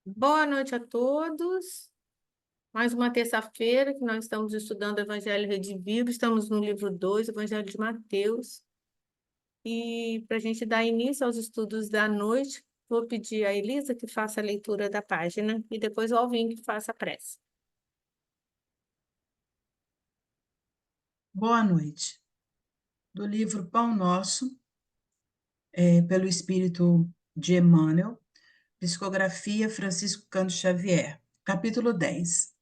Boa noite a todos. Mais uma terça-feira que nós estamos estudando o Evangelho Redivivo. Estamos no livro 2, Evangelho de Mateus. E para a gente dar início aos estudos da noite, vou pedir a Elisa que faça a leitura da página e depois o Alvin que faça a prece. Boa noite. Do livro Pão Nosso, pelo Espírito de Emmanuel, psicografia Francisco Cândido Xavier, capítulo 10.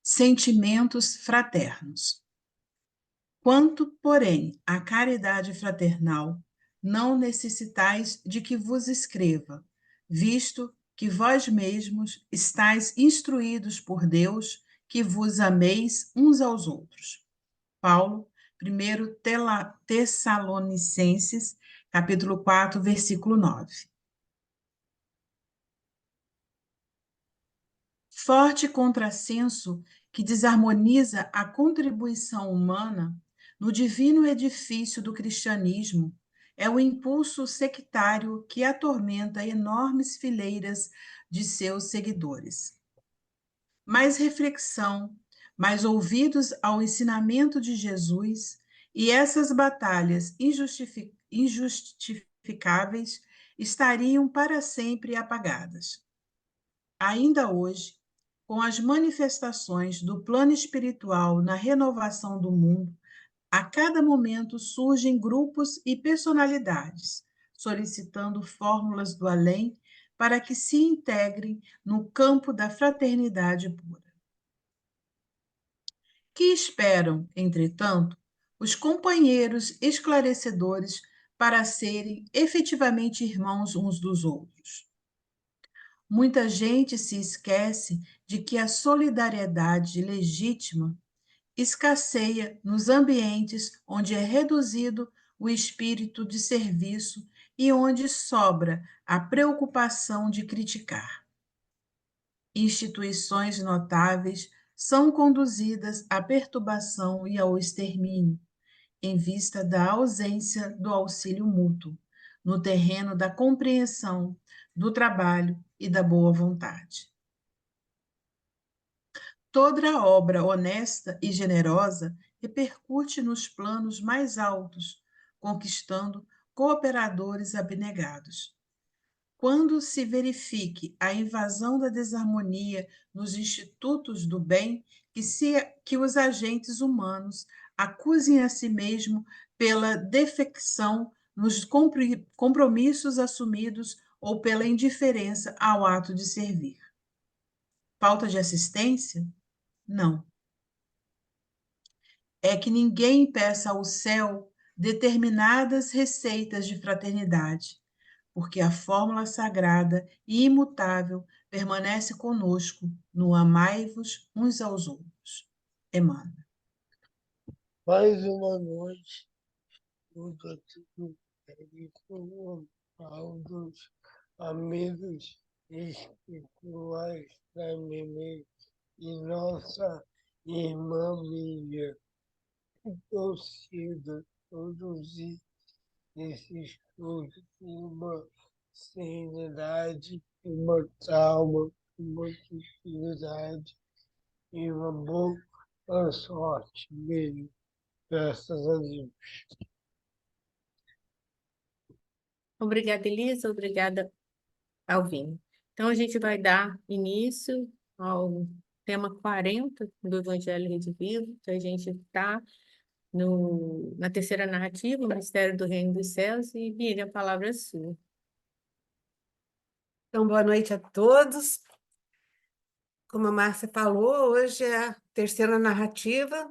Sentimentos fraternos. Quanto, porém, à caridade fraternal, não necessitais de que vos escreva, visto que vós mesmos estáis instruídos por Deus que vos ameis uns aos outros. Paulo, 1 Tessalonicenses, capítulo 4, versículo 9. Forte contrassenso que desarmoniza a contribuição humana no divino edifício do cristianismo é o impulso sectário que atormenta enormes fileiras de seus seguidores. Mais reflexão, mais ouvidos ao ensinamento de Jesus, e essas batalhas injustificáveis estariam para sempre apagadas. Ainda hoje, com as manifestações do plano espiritual na renovação do mundo, a cada momento surgem grupos e personalidades solicitando fórmulas do além para que se integrem no campo da fraternidade pura. Que esperam, entretanto, os companheiros esclarecedores para serem efetivamente irmãos uns dos outros. Muita gente se esquece de que a solidariedade legítima escasseia nos ambientes onde é reduzido o espírito de serviço e onde sobra a preocupação de criticar. Instituições notáveis são conduzidas à perturbação e ao extermínio, em vista da ausência do auxílio mútuo, no terreno da compreensão, do trabalho e da boa vontade. Toda obra honesta e generosa repercute nos planos mais altos, conquistando cooperadores abnegados. Quando se verifique a invasão da desarmonia nos institutos do bem, que os agentes humanos acusem a si mesmo pela defecção nos compromissos assumidos ou pela indiferença ao ato de servir. Falta de assistência? Não. É que ninguém peça ao céu determinadas receitas de fraternidade, porque a fórmula sagrada e imutável permanece conosco no amai-vos uns aos outros. Emmanuel. Mais uma noite no capítulo dos amigos espirituais da Nenê e nossa irmã Miriam. Torcida produzir esse estudo com uma serenidade, uma calma, uma tranquilidade e uma boa sorte mesmo, graças a Deus. Obrigada, Elisa. Obrigada, Alvin. Então, a gente vai dar início ao tema 40 do Evangelho Redivivo, que a gente está na terceira narrativa, o Mistério do Reino dos Céus, e Miriam, a palavra é sua. Então, boa noite a todos. Como a Márcia falou, hoje é a terceira narrativa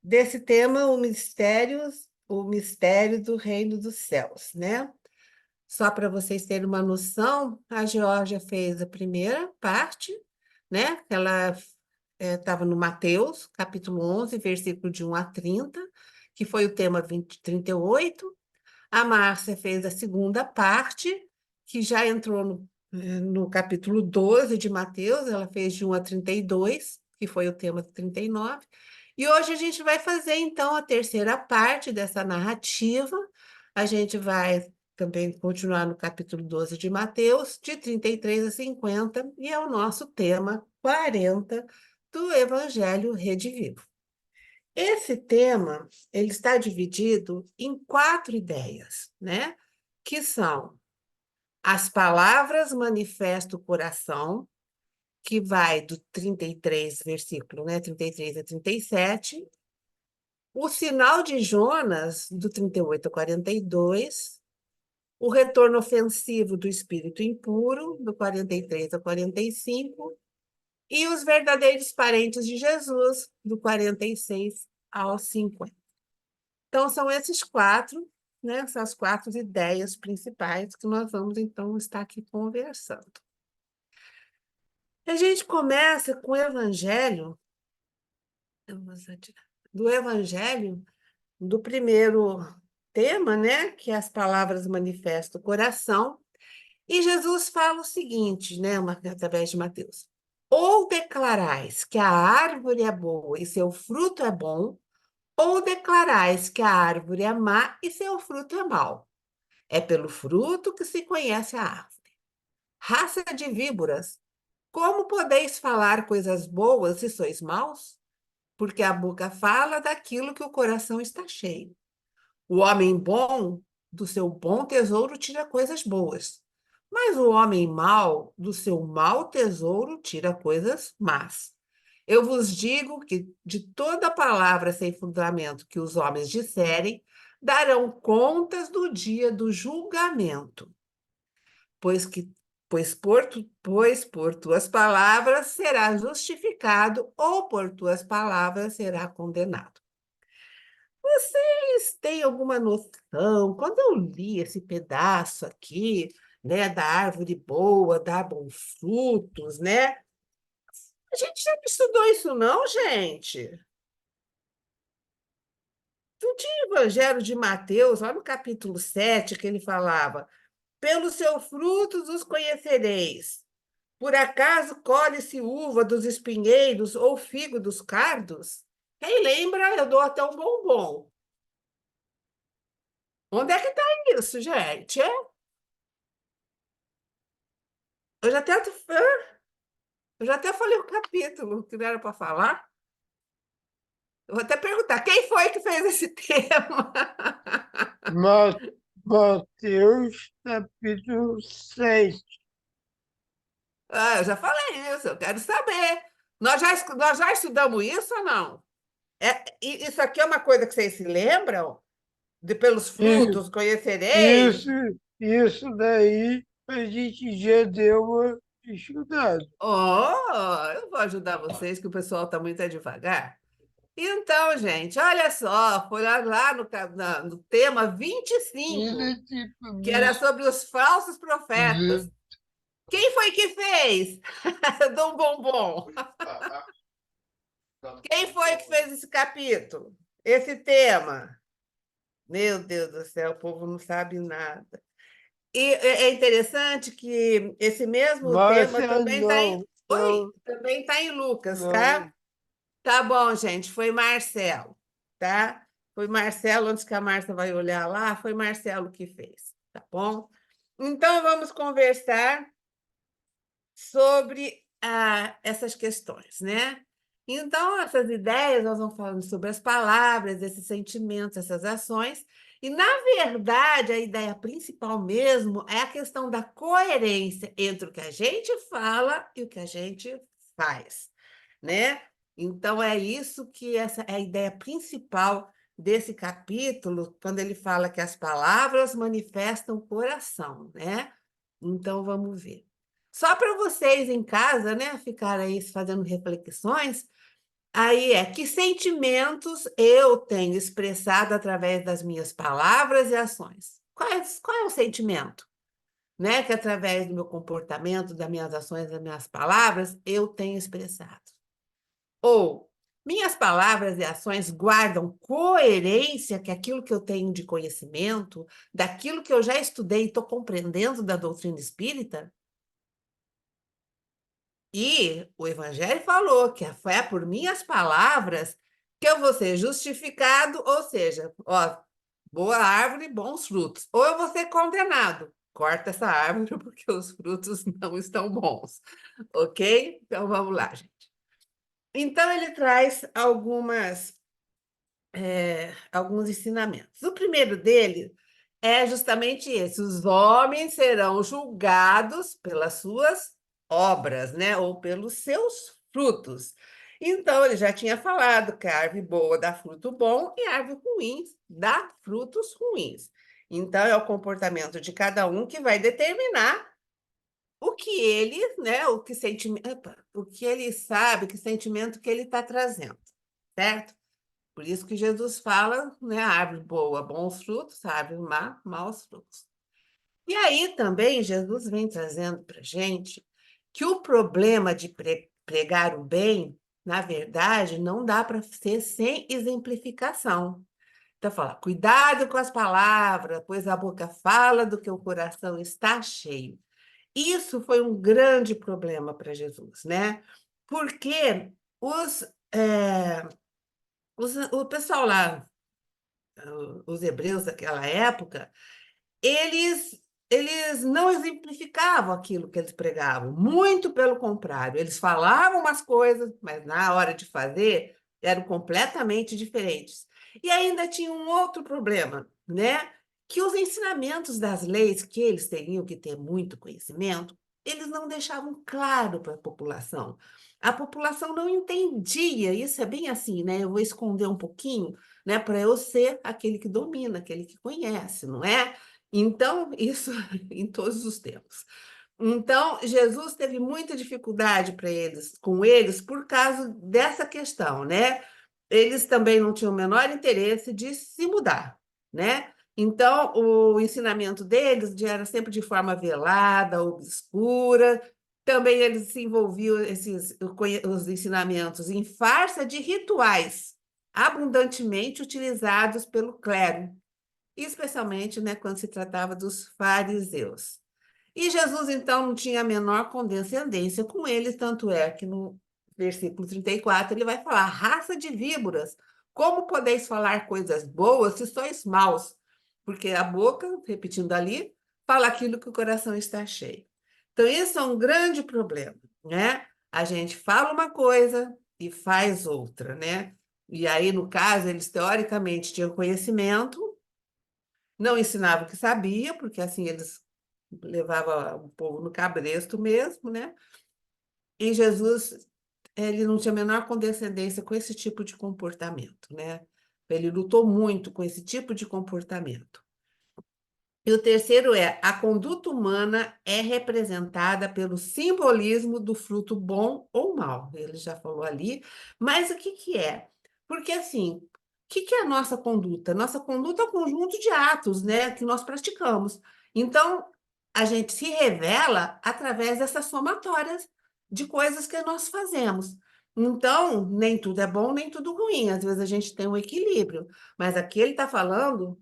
desse tema, o mistério do Reino dos Céus, né? Só para vocês terem uma noção, a Geórgia fez a primeira parte, né? Ela estava no Mateus, capítulo 11, versículo de 1 a 30, que foi o tema 38. A Márcia fez a segunda parte, que já entrou no capítulo 12 de Mateus, ela fez de 1 a 32, que foi o tema 39. E hoje a gente vai fazer, então, a terceira parte dessa narrativa. A gente vai também continuar no capítulo 12 de Mateus, de 33 a 50, e é o nosso tema 40 do Evangelho Rede Viva. Esse tema, ele está dividido em 4 ideias, né? Que são as palavras manifesta o coração, que vai do 33, versículo, né, 33 a 37, o sinal de Jonas, do 38 a 42, o retorno ofensivo do espírito impuro, do 43 a 45, e os verdadeiros parentes de Jesus, do 46 ao 50. Então, são esses 4, né, essas 4 ideias principais que nós vamos, então, estar aqui conversando. A gente começa com o Evangelho, do Evangelho, do primeiro tema, né, que é as palavras manifestam o coração, e Jesus fala o seguinte, né, através de Mateus: ou declarais que a árvore é boa e seu fruto é bom, ou declarais que a árvore é má e seu fruto é mau. É pelo fruto que se conhece a árvore. Raça de víboras, como podeis falar coisas boas se sois maus? Porque a boca fala daquilo que o coração está cheio. O homem bom, do seu bom tesouro, tira coisas boas. Mas o homem mau, do seu mau tesouro, tira coisas más. Eu vos digo que de toda palavra sem fundamento que os homens disserem, darão contas do dia do julgamento. Pois por tuas palavras será justificado, ou por tuas palavras será condenado. Vocês têm alguma noção? Quando eu li esse pedaço aqui, né, da árvore boa, dar bons frutos, né? A gente já estudou isso, não, gente? Não tinha o Evangelho de Mateus, lá no capítulo 7, que ele falava: pelos seus frutos os conhecereis. Por acaso colhe-se uva dos espinheiros ou figo dos cardos? Quem lembra, eu dou até um bombom. Onde é que está isso, gente? Eu já até, eu já até falei o capítulo que não era para falar. Eu vou até perguntar, quem foi que fez esse tema? Mateus, capítulo 6. Ah, eu já falei isso, eu quero saber. Nós já estudamos isso ou não? Isso aqui é uma coisa que vocês se lembram? De pelos frutos conhecereis? Isso, isso daí a gente já deu uma estudada. Oh, eu vou ajudar vocês, que o pessoal está muito devagar. Então, gente, olha só, foi lá no tema 25, Ele tipo que era sobre os falsos profetas. de- Quem foi que fez? Dom Bombom. Quem foi que fez esse capítulo? Esse tema? Meu Deus do céu, o povo não sabe nada. E é interessante que esse mesmo tema Márcia, também está em... não, Oi, não, também está em Lucas, tá? não. Tá bom, gente, foi Marcelo, tá? Foi Marcelo, antes que a Márcia vai olhar lá, foi Marcelo que fez, tá bom? Então, vamos conversar sobre essas questões, né? Então, essas ideias, nós vamos falando sobre as palavras, esses sentimentos, essas ações, e, na verdade, a ideia principal mesmo é a questão da coerência entre o que a gente fala e o que a gente faz, né? Então, é isso que essa é a ideia principal desse capítulo, quando ele fala que as palavras manifestam o coração, né? Então, vamos ver. Só para vocês em casa, né, ficarem aí fazendo reflexões, aí que sentimentos eu tenho expressado através das minhas palavras e ações? Qual é o sentimento? Né, que através do meu comportamento, das minhas ações, das minhas palavras, eu tenho expressado. Ou minhas palavras e ações guardam coerência com aquilo que eu tenho de conhecimento, daquilo que eu já estudei e estou compreendendo da doutrina espírita? E o Evangelho falou que é por minhas palavras que eu vou ser justificado, ou seja, ó, Boa árvore, bons frutos. Ou eu vou ser condenado. Corta essa árvore porque os frutos não estão bons. Ok? Então vamos lá, gente. Então ele traz alguns ensinamentos. O primeiro dele é justamente esse: os homens serão julgados pelas suas obras, né? Ou pelos seus frutos. Então, ele já tinha falado que a árvore boa dá fruto bom e a árvore ruim dá frutos ruins. Então, é o comportamento de cada um que vai determinar o que ele, né, o que ele sabe, que sentimento que ele está trazendo, certo? Por isso que Jesus fala, né, árvore boa, bons frutos, árvore má, maus frutos. E aí também Jesus vem trazendo para a gente que o problema de pregar o bem, na verdade, não dá para ser sem exemplificação. Então, fala, cuidado com as palavras, pois a boca fala do que o coração está cheio. Isso foi um grande problema para Jesus, né? Porque o pessoal lá, os hebreus daquela época, eles não exemplificavam aquilo que eles pregavam, muito pelo contrário, eles falavam umas coisas, mas na hora de fazer eram completamente diferentes. E ainda tinha um outro problema, né? Que os ensinamentos das leis, que eles teriam que ter muito conhecimento, eles não deixavam claro para a população. A população não entendia, isso é bem assim, né? Eu vou esconder um pouquinho, né, para eu ser aquele que domina, aquele que conhece, não é? Então, isso em todos os tempos. Então, Jesus teve muita dificuldade para eles, com eles, por causa dessa questão, né? Eles também não tinham o menor interesse de se mudar, né? Então, o ensinamento deles era sempre de forma velada, obscura. Também eles se envolviam os ensinamentos em farsa de rituais, abundantemente utilizados pelo clero, especialmente, né, quando se tratava dos fariseus. E Jesus, então, não tinha a menor condescendência com eles, tanto é que no versículo 34 ele vai falar: raça de víboras, como podeis falar coisas boas se sois maus? Porque a boca, repetindo ali, fala aquilo que o coração está cheio. Então, isso é um grande problema, né? A gente fala uma coisa e faz outra, né? E aí, no caso, eles teoricamente tinham conhecimento, não ensinavam o que sabia, porque assim eles levavam o povo no cabresto mesmo, né? E Jesus, ele não tinha a menor condescendência com esse tipo de comportamento, né? Ele lutou muito com esse tipo de comportamento. E o terceiro é: a conduta humana é representada pelo simbolismo do fruto bom ou mal. Ele já falou ali, mas o que que é? Porque assim, o que que é a nossa conduta? Nossa conduta é um conjunto de atos, né, que nós praticamos. Então, a gente se revela através dessas somatórias de coisas que nós fazemos. Então, nem tudo é bom, nem tudo ruim. Às vezes a gente tem um equilíbrio, mas aqui ele está falando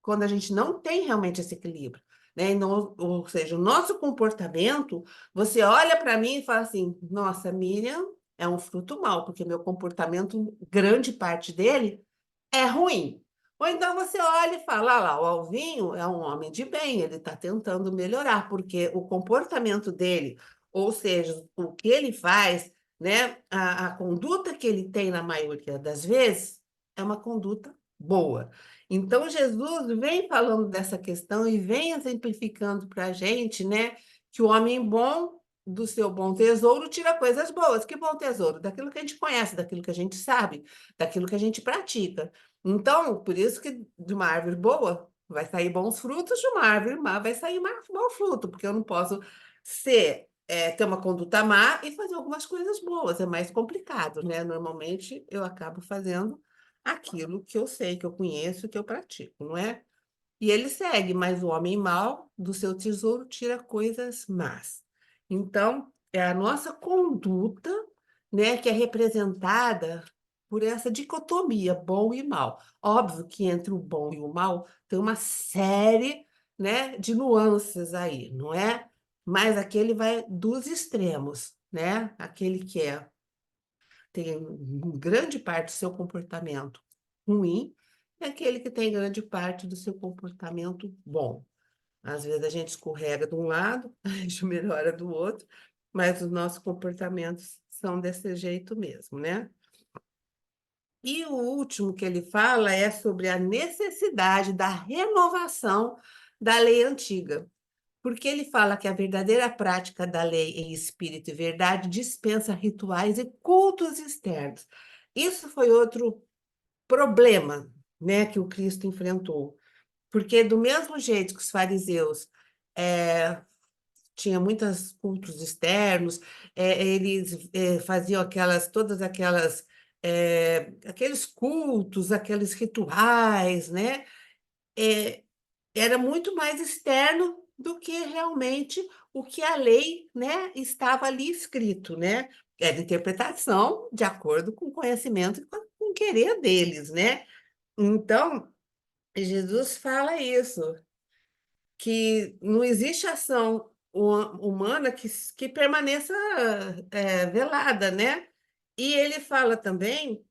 quando a gente não tem realmente esse equilíbrio, né? Não, ou seja, o nosso comportamento, você olha para mim e fala assim: nossa, Miriam é um fruto mau, porque meu comportamento, grande parte dele, é ruim. Ou então você olha e fala: ah lá, o Alvinho é um homem de bem, ele está tentando melhorar, porque o comportamento dele, ou seja, o que ele faz, né, a conduta que ele tem na maioria das vezes, é uma conduta boa. Então, Jesus vem falando dessa questão e vem exemplificando para a gente, né, que o homem bom do seu bom tesouro tira coisas boas. Que bom tesouro? Daquilo que a gente conhece, daquilo que a gente sabe, daquilo que a gente pratica. Então, por isso que de uma árvore boa vai sair bons frutos, de uma árvore má vai sair mau fruto, porque eu não posso ter uma conduta má e fazer algumas coisas boas. É mais complicado, né? Normalmente eu acabo fazendo aquilo que eu sei, que eu conheço, que eu pratico, não é? E ele segue: mas o homem mau do seu tesouro tira coisas más. Então, é a nossa conduta, né, que é representada por essa dicotomia, bom e mal. Óbvio que entre o bom e o mal tem uma série, né, de nuances aí, não é? Mas aquele vai dos extremos, né? Aquele que tem grande parte do seu comportamento ruim é aquele que tem grande parte do seu comportamento bom. Às vezes a gente escorrega de um lado, a gente melhora do outro, mas os nossos comportamentos são desse jeito mesmo, né? E o último que ele fala é sobre a necessidade da renovação da lei antiga, porque ele fala que a verdadeira prática da lei em espírito e verdade dispensa rituais e cultos externos. Isso foi outro problema, né, que o Cristo enfrentou, porque do mesmo jeito que os fariseus tinham muitos cultos externos, eles faziam todas aquelas aqueles cultos, aqueles rituais, né? É, era muito mais externo do que realmente o que a lei, né, estava ali escrito, né? Era interpretação de acordo com o conhecimento e com o querer deles, né? Então, Jesus fala isso, que não existe ação humana que permaneça velada, né? E ele fala também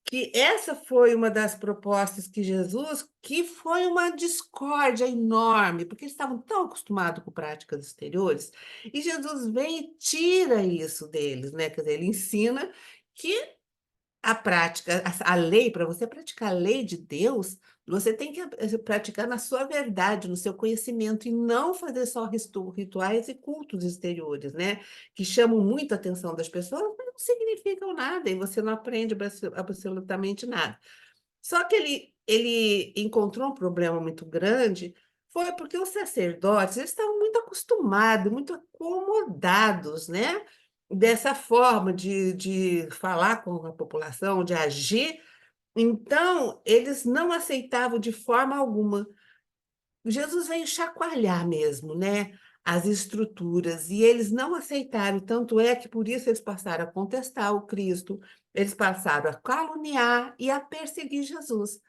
que essa foi uma das propostas que Jesus, que foi uma discórdia enorme, porque eles estavam tão acostumados com práticas exteriores, e Jesus vem e tira isso deles, né? Quer dizer, ele ensina que a prática, a lei, para você praticar a lei de Deus, você tem que praticar na sua verdade, no seu conhecimento, e não fazer só rituais e cultos exteriores, né? Que chamam muito a atenção das pessoas, mas não significam nada, e você não aprende absolutamente nada. Só que ele encontrou um problema muito grande, foi porque os sacerdotes eles estavam muito acostumados, muito acomodados, né? Dessa forma de falar com a população, de agir. Então, eles não aceitavam de forma alguma. Jesus veio chacoalhar mesmo, né? As estruturas, e eles não aceitaram, tanto é que por isso eles passaram a contestar o Cristo, eles passaram a caluniar e a perseguir Jesus.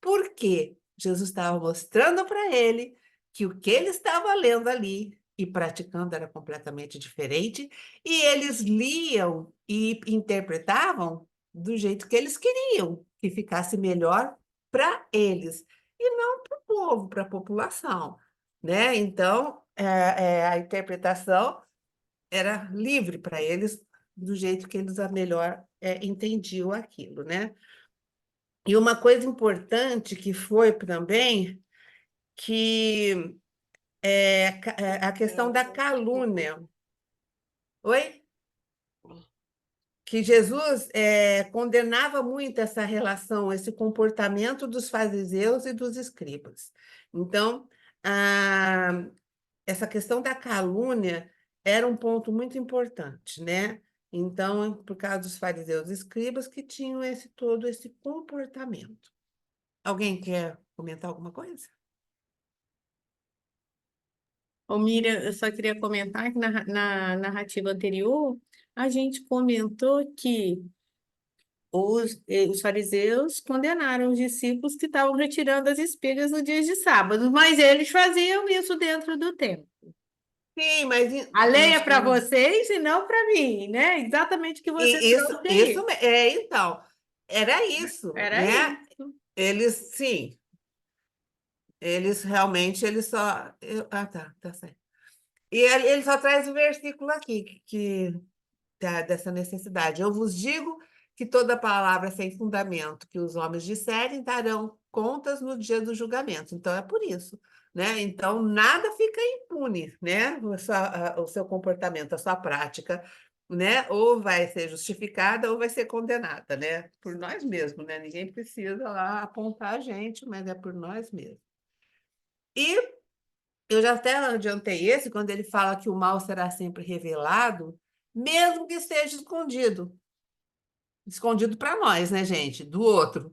Por quê? Jesus estava mostrando para ele que o que ele estava lendo ali e praticando era completamente diferente, e eles liam e interpretavam do jeito que eles queriam, que ficasse melhor para eles, e não para o povo, para a população, né? Então, a interpretação era livre para eles, do jeito que eles a melhor entendiam aquilo, né? E uma coisa importante que foi também que a questão da calúnia. Oi? Que Jesus condenava muito essa relação, esse comportamento dos fariseus e dos escribas. Então, essa questão da calúnia era um ponto muito importante, né? Então, por causa dos fariseus e escribas que tinham todo esse comportamento. Alguém quer comentar alguma coisa? Ô, Miriam, eu só queria comentar que na narrativa anterior, a gente comentou que os fariseus condenaram os discípulos que estavam retirando as espigas no dia de sábado, mas eles faziam isso dentro do templo. Sim, mas A lei é para vocês e não para mim, né? Exatamente o que você trouxe aí. Então, era isso, Era né? isso. Eles, sim, eles realmente, eles só... tá certo. E ele só traz o versículo aqui, dessa necessidade. Eu vos digo que toda palavra sem fundamento que os homens disserem darão contas no dia do julgamento. Então, é por isso, né? Então, nada fica impune, né? O seu comportamento, a sua prática, né? Ou vai ser justificada ou vai ser condenada, né? Por nós mesmos, né? Ninguém precisa lá apontar a gente, mas é por nós mesmos. E eu já até adiantei esse, quando ele fala que o mal será sempre revelado, mesmo que esteja escondido. Escondido para nós, né, gente? Do outro.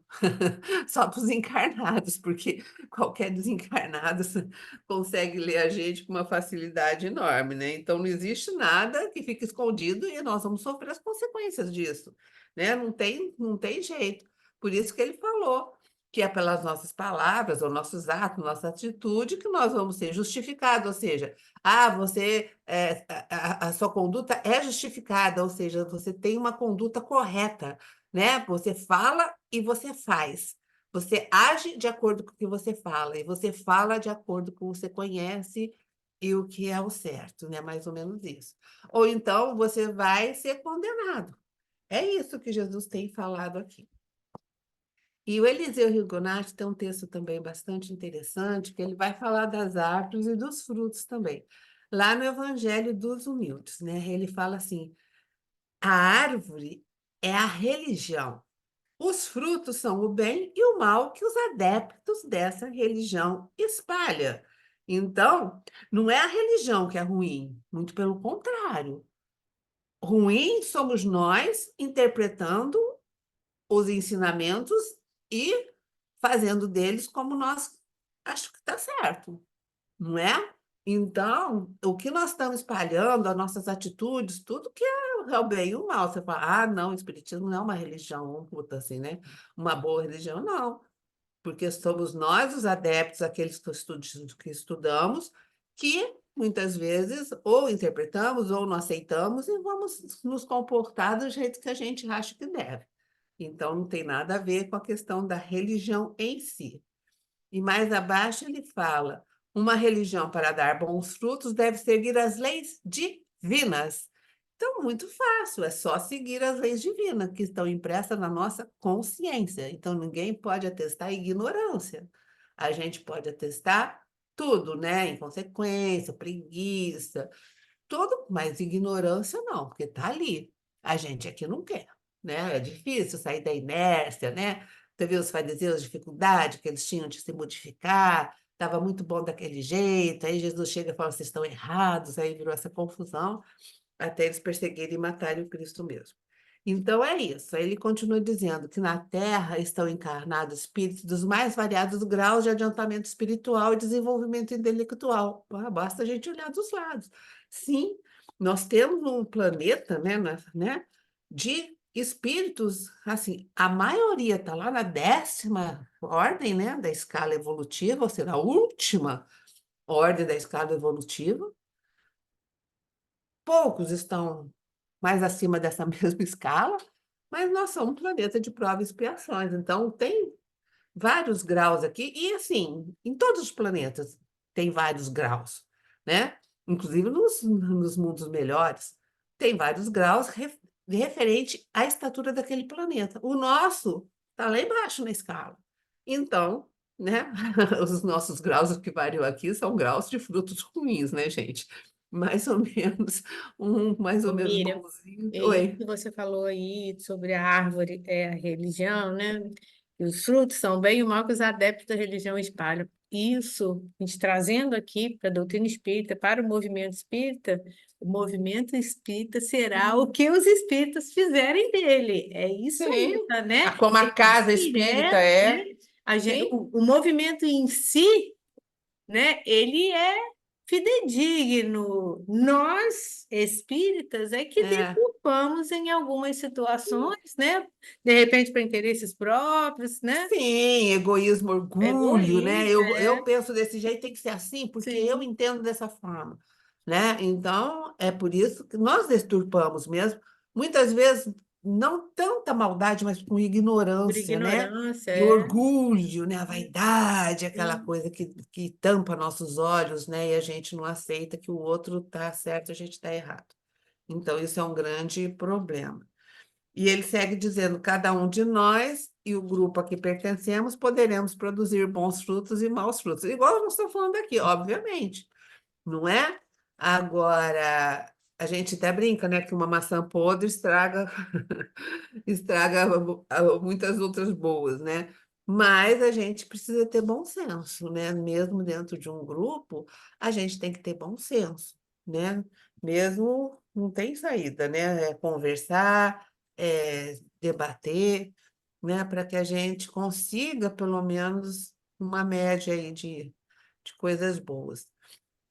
Só para os encarnados, porque qualquer desencarnado consegue ler a gente com uma facilidade enorme, né? Então, não existe nada que fique escondido e nós vamos sofrer as consequências disso, né? Não tem jeito. Por isso que ele falou que é pelas nossas palavras, ou nossos atos, nossa atitude, que nós vamos ser justificados, ou seja, a sua conduta é justificada, ou seja, você tem uma conduta correta, né? Você fala e você faz. Você age de acordo com o que você fala, e você fala de acordo com o que você conhece e o que é o certo, né? Mais ou menos isso. Ou então você vai ser condenado. É isso que Jesus tem falado aqui. E o Eliseu Rigonati tem um texto também bastante interessante, que ele vai falar das árvores e dos frutos também. Lá no Evangelho dos Humildes, né? Ele fala assim: a árvore é a religião. Os frutos são o bem e o mal que os adeptos dessa religião espalham. Então, não é a religião que é ruim, muito pelo contrário. Ruim somos nós interpretando os ensinamentos e fazendo deles como nós acho que está certo, não é? Então, o que nós estamos espalhando, as nossas atitudes, tudo que é o bem e o mal. Você fala, ah, não, o espiritismo não é uma religião, puta assim, né? Uma boa religião, não. Porque somos nós, os adeptos, aqueles que estudamos, que muitas vezes ou interpretamos ou não aceitamos e vamos nos comportar do jeito que a gente acha que deve. Então, não tem nada a ver com a questão da religião em si. E mais abaixo ele fala: uma religião para dar bons frutos deve seguir as leis divinas. Então, muito fácil, é só seguir as leis divinas que estão impressas na nossa consciência. Então, ninguém pode atestar ignorância. A gente pode atestar tudo, né? Inconsequência, preguiça, tudo, mas ignorância não, porque está ali. A gente aqui não quer, né? É difícil sair da inércia, né? Você viu os fariseus, dificuldade que eles tinham de se modificar, estava muito bom daquele jeito, aí Jesus chega e fala, vocês estão errados, aí virou essa confusão, até eles perseguirem e matarem o Cristo mesmo. Então é isso. Aí ele continua dizendo que na Terra estão encarnados espíritos dos mais variados graus de adiantamento espiritual e desenvolvimento intelectual. Ah, basta a gente olhar dos lados. Sim, nós temos um planeta, né, de espíritos, assim, a maioria está lá na 10ª ordem, né, da escala evolutiva, ou seja, a última ordem da escala evolutiva. Poucos estão mais acima dessa mesma escala, mas nós somos um planeta de provas e expiações, então tem vários graus aqui, e assim, em todos os planetas tem vários graus, né? Inclusive nos mundos melhores, tem vários graus referente à estatura daquele planeta. O nosso está lá embaixo na escala. Então, né? Os nossos graus que variam aqui são graus de frutos ruins, né, gente? Mais ou menos, mais ou Ô, menos Miriam, bonzinho. e Oi. que você falou aí sobre a árvore, é a religião, né? E os frutos são bem e o mal que os adeptos da religião espalham. Isso, a gente trazendo aqui para a doutrina espírita, para o movimento espírita será o que os espíritas fizerem dele. É isso aí, Sim. tá, né? Como a casa espírita Né? é. Sim. O movimento em si, né? Ele é fidedigno. Nós, espíritas, é que É. deturpamos em algumas situações, né? De repente para interesses próprios, né? Sim, egoísmo, orgulho, né? Egoísmo, Eu penso desse jeito, tem que ser assim, porque eu sim, entendo dessa forma, né? Então, é por isso que nós deturpamos mesmo, muitas vezes não tanta maldade, mas com por ignorância, né? ignorância, E orgulho, né? A vaidade, aquela sim. coisa que tampa nossos olhos, né? E a gente não aceita que o outro está certo, a gente está errado. Então, isso é um grande problema. E ele segue dizendo: cada um de nós e o grupo a que pertencemos poderemos produzir bons frutos e maus frutos. Igual nós estamos falando aqui, obviamente, não é? Agora, a gente até brinca, né, que uma maçã podre estraga, estraga muitas outras boas, né? Mas a gente precisa ter bom senso, né? Mesmo dentro de um grupo, a gente tem que ter bom senso, né? Mesmo não tem saída, né? É conversar, debater, né? Para que a gente consiga, pelo menos, uma média aí de coisas boas.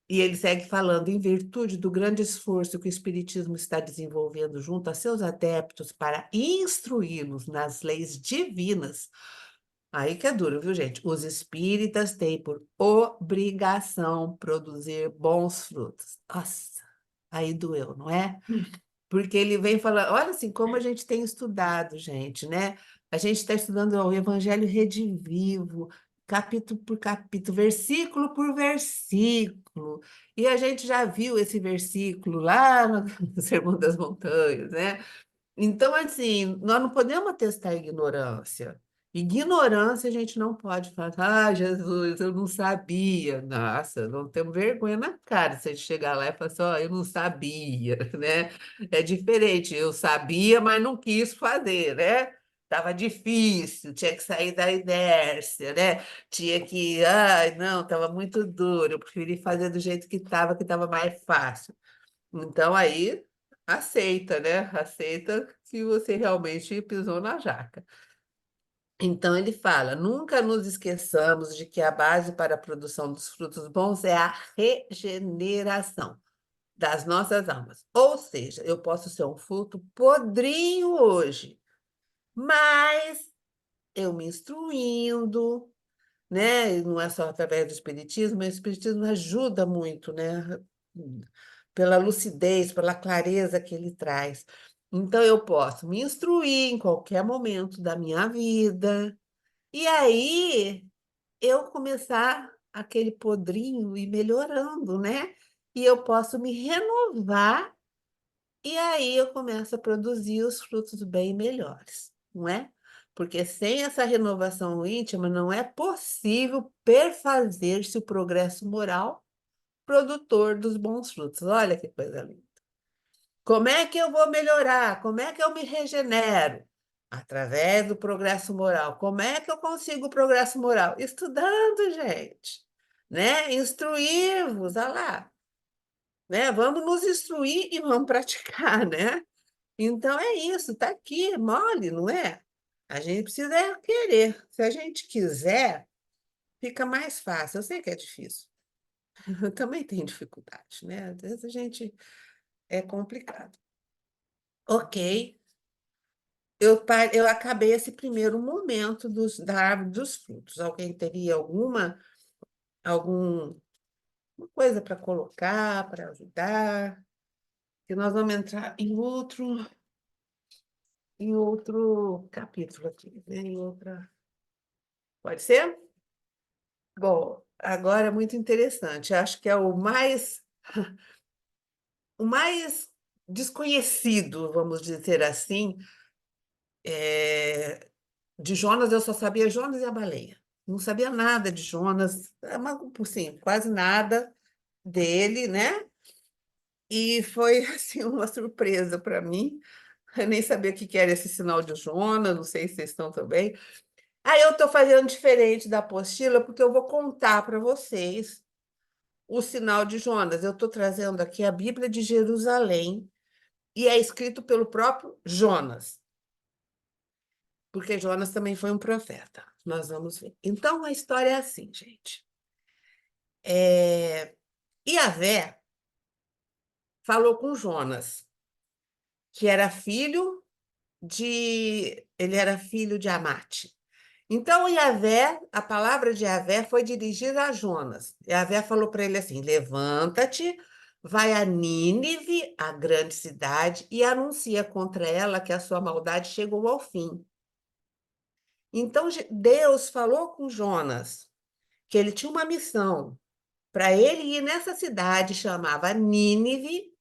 E ele segue falando, em virtude do grande esforço que o Espiritismo está desenvolvendo junto a seus adeptos para instruí-los nas leis divinas. Aí que é duro, viu, gente? Os espíritas têm por obrigação produzir bons frutos. Nossa, aí doeu, não é? Porque ele vem falando, olha assim, como a gente tem estudado, gente, né? A gente está estudando o Evangelho Redivivo, capítulo por capítulo, versículo por versículo. E a gente já viu esse versículo lá no Sermão das Montanhas, né? Então, assim, nós não podemos atestar ignorância. Ignorância a gente não pode falar, ah, Jesus, eu não sabia. Nossa, não temos vergonha na cara se a gente chegar lá e falar assim, ó, eu não sabia, né? É diferente, eu sabia, mas não quis fazer, né? Tava difícil, tinha que sair da inércia, né? Tinha que, ai, não, estava muito duro, eu preferi fazer do jeito que estava mais fácil. Então, aí, aceita, né? Aceita que você realmente pisou na jaca. Então, ele fala: nunca nos esqueçamos de que a base para a produção dos frutos bons é a regeneração das nossas almas. Ou seja, eu posso ser um fruto podrinho hoje, mas eu me instruindo, né? E não é só através do espiritismo, mas o espiritismo ajuda muito, né? Pela lucidez, pela clareza que ele traz. Então, eu posso me instruir em qualquer momento da minha vida, e aí eu começar aquele podrinho ir melhorando, né? E eu posso me renovar, e aí eu começo a produzir os frutos bem melhores, não é? Porque sem essa renovação íntima não é possível perfazer-se o progresso moral produtor dos bons frutos. Olha que coisa linda. Como é que eu vou melhorar? Como é que eu me regenero? Através do progresso moral. Como é que eu consigo o progresso moral? Estudando, gente, né? Instruir-vos, olha lá, né? Vamos nos instruir e vamos praticar, né? Então é isso, está aqui, é mole, não é? A gente precisa querer. Se a gente quiser, fica mais fácil. Eu sei que é difícil. Eu também tenho dificuldade, né? Às vezes a gente é complicado. Ok, eu acabei esse primeiro momento da árvore dos frutos. Alguém teria alguma coisa para colocar, para ajudar? Que nós vamos entrar em outro capítulo aqui, né? Em outra. Pode ser? Bom, agora é muito interessante. Acho que é o mais desconhecido, vamos dizer assim, de Jonas. Eu só sabia Jonas e a baleia. Não sabia nada de Jonas, mas, assim, quase nada dele, né? E foi assim uma surpresa para mim. Eu nem sabia o que que era esse sinal de Jonas, não sei se vocês estão também. Aí eu estou fazendo diferente da apostila, porque eu vou contar para vocês o sinal de Jonas. Eu estou trazendo aqui a Bíblia de Jerusalém, e é escrito pelo próprio Jonas, porque Jonas também foi um profeta. Nós vamos ver. Então, a história é assim, gente. Yahvé falou com Jonas, que ele era filho de Amate. Então, Yahvé, a palavra de Yahvé foi dirigida a Jonas. Yahvé falou para ele assim: levanta-te, vai a Nínive, a grande cidade, e anuncia contra ela que a sua maldade chegou ao fim. Então, Deus falou com Jonas que ele tinha uma missão para ele ir nessa cidade, chamava Nínive,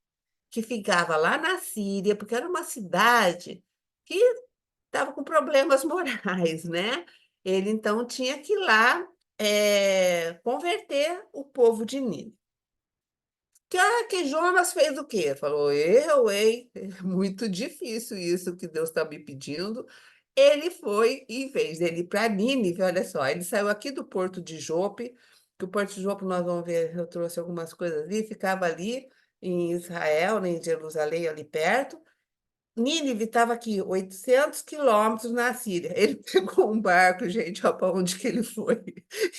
que ficava lá na Síria, porque era uma cidade que estava com problemas morais, né? Ele então tinha que ir lá converter o povo de Nínive. Que Jonas fez o quê? Falou, eu, hein? É muito difícil isso que Deus está me pedindo. Ele foi, em vez dele ir para Nínive, olha só, ele saiu aqui do Porto de Jope, que o Porto de Jope, nós vamos ver, eu trouxe algumas coisas ali, ficava ali em Israel, né, em Jerusalém, ali perto. Nínive estava aqui, 800 quilômetros na Síria. Ele pegou um barco, gente, olha para onde que ele foi.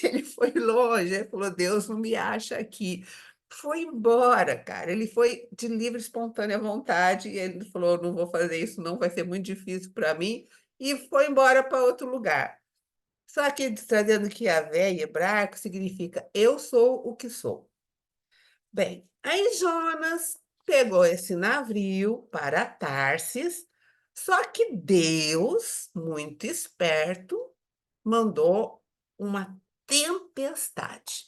Ele foi longe, ele falou, Deus não me acha aqui. Foi embora, cara. Ele foi de livre, espontânea vontade, e ele falou, não vou fazer isso, não, vai ser muito difícil para mim, e foi embora para outro lugar. Só que trazendo que Yahvé em hebraico significa eu sou o que sou. Bem, aí Jonas pegou esse navio para Tarsis, Só que Deus, muito esperto, mandou uma tempestade.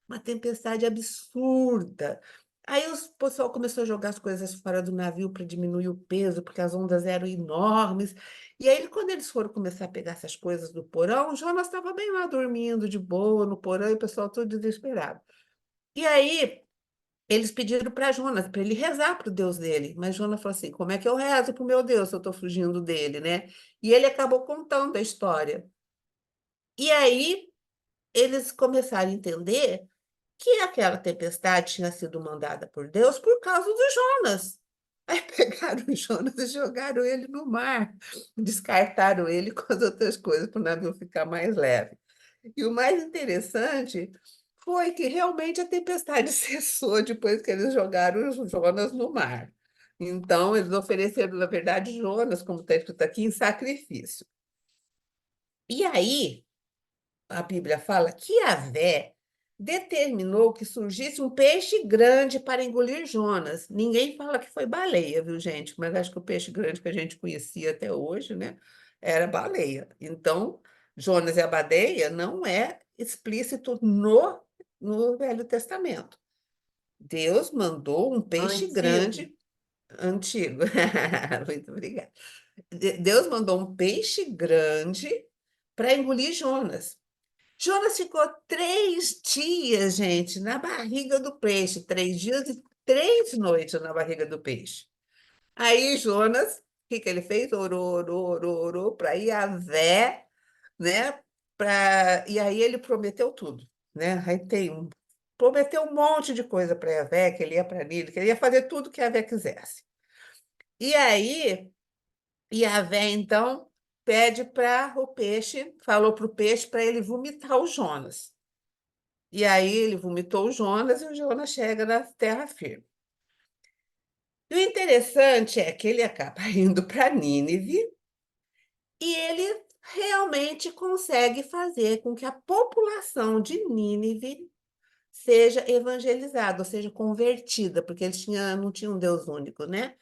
Uma tempestade absurda. Aí o pessoal começou a jogar as coisas fora do navio para diminuir o peso, porque as ondas eram enormes. E aí, quando eles foram começar a pegar essas coisas do porão, o Jonas estava bem lá dormindo de boa no porão e o pessoal todo desesperado. E aí, eles pediram para Jonas, para ele rezar para o Deus dele. Mas Jonas falou assim: como é que eu rezo para o meu Deus se eu estou fugindo dele, né? E ele acabou contando a história. E aí, eles começaram a entender que aquela tempestade tinha sido mandada por Deus por causa do Jonas. Aí pegaram o Jonas e jogaram ele no mar, descartaram ele com as outras coisas para o navio ficar mais leve. E o mais interessante foi que realmente a tempestade cessou depois que eles jogaram o Jonas no mar. Então, eles ofereceram, na verdade, Jonas, como está escrito aqui, em sacrifício. E aí, a Bíblia fala que Yahvé determinou que surgisse um peixe grande para engolir Jonas. Ninguém fala que foi baleia, viu, gente? Mas acho que o peixe grande que a gente conhecia até hoje, né, era baleia. Então, Jonas e a baleia não é explícito no Velho Testamento. Deus mandou um peixe Antigo. grande, antigo. Muito obrigada. Deus mandou um peixe grande para engolir Jonas. Jonas ficou 3 dias, gente, na barriga do peixe, 3 dias e 3 noites na barriga do peixe. Aí Jonas, o que que ele fez? Orou para Yahvé, né? E aí ele prometeu tudo, né? Prometeu um monte de coisa para Yahvé, que ele ia para Nínive, que ele ia fazer tudo que Yahvé quisesse. E aí Yahvé, então, pede para o peixe, falou para o peixe para ele vomitar o Jonas. E aí ele vomitou o Jonas e o Jonas chega na terra firme. E o interessante é que ele acaba indo para Nínive e ele realmente consegue fazer com que a população de Nínive seja evangelizada, ou seja, convertida, porque não tinham um Deus único, né?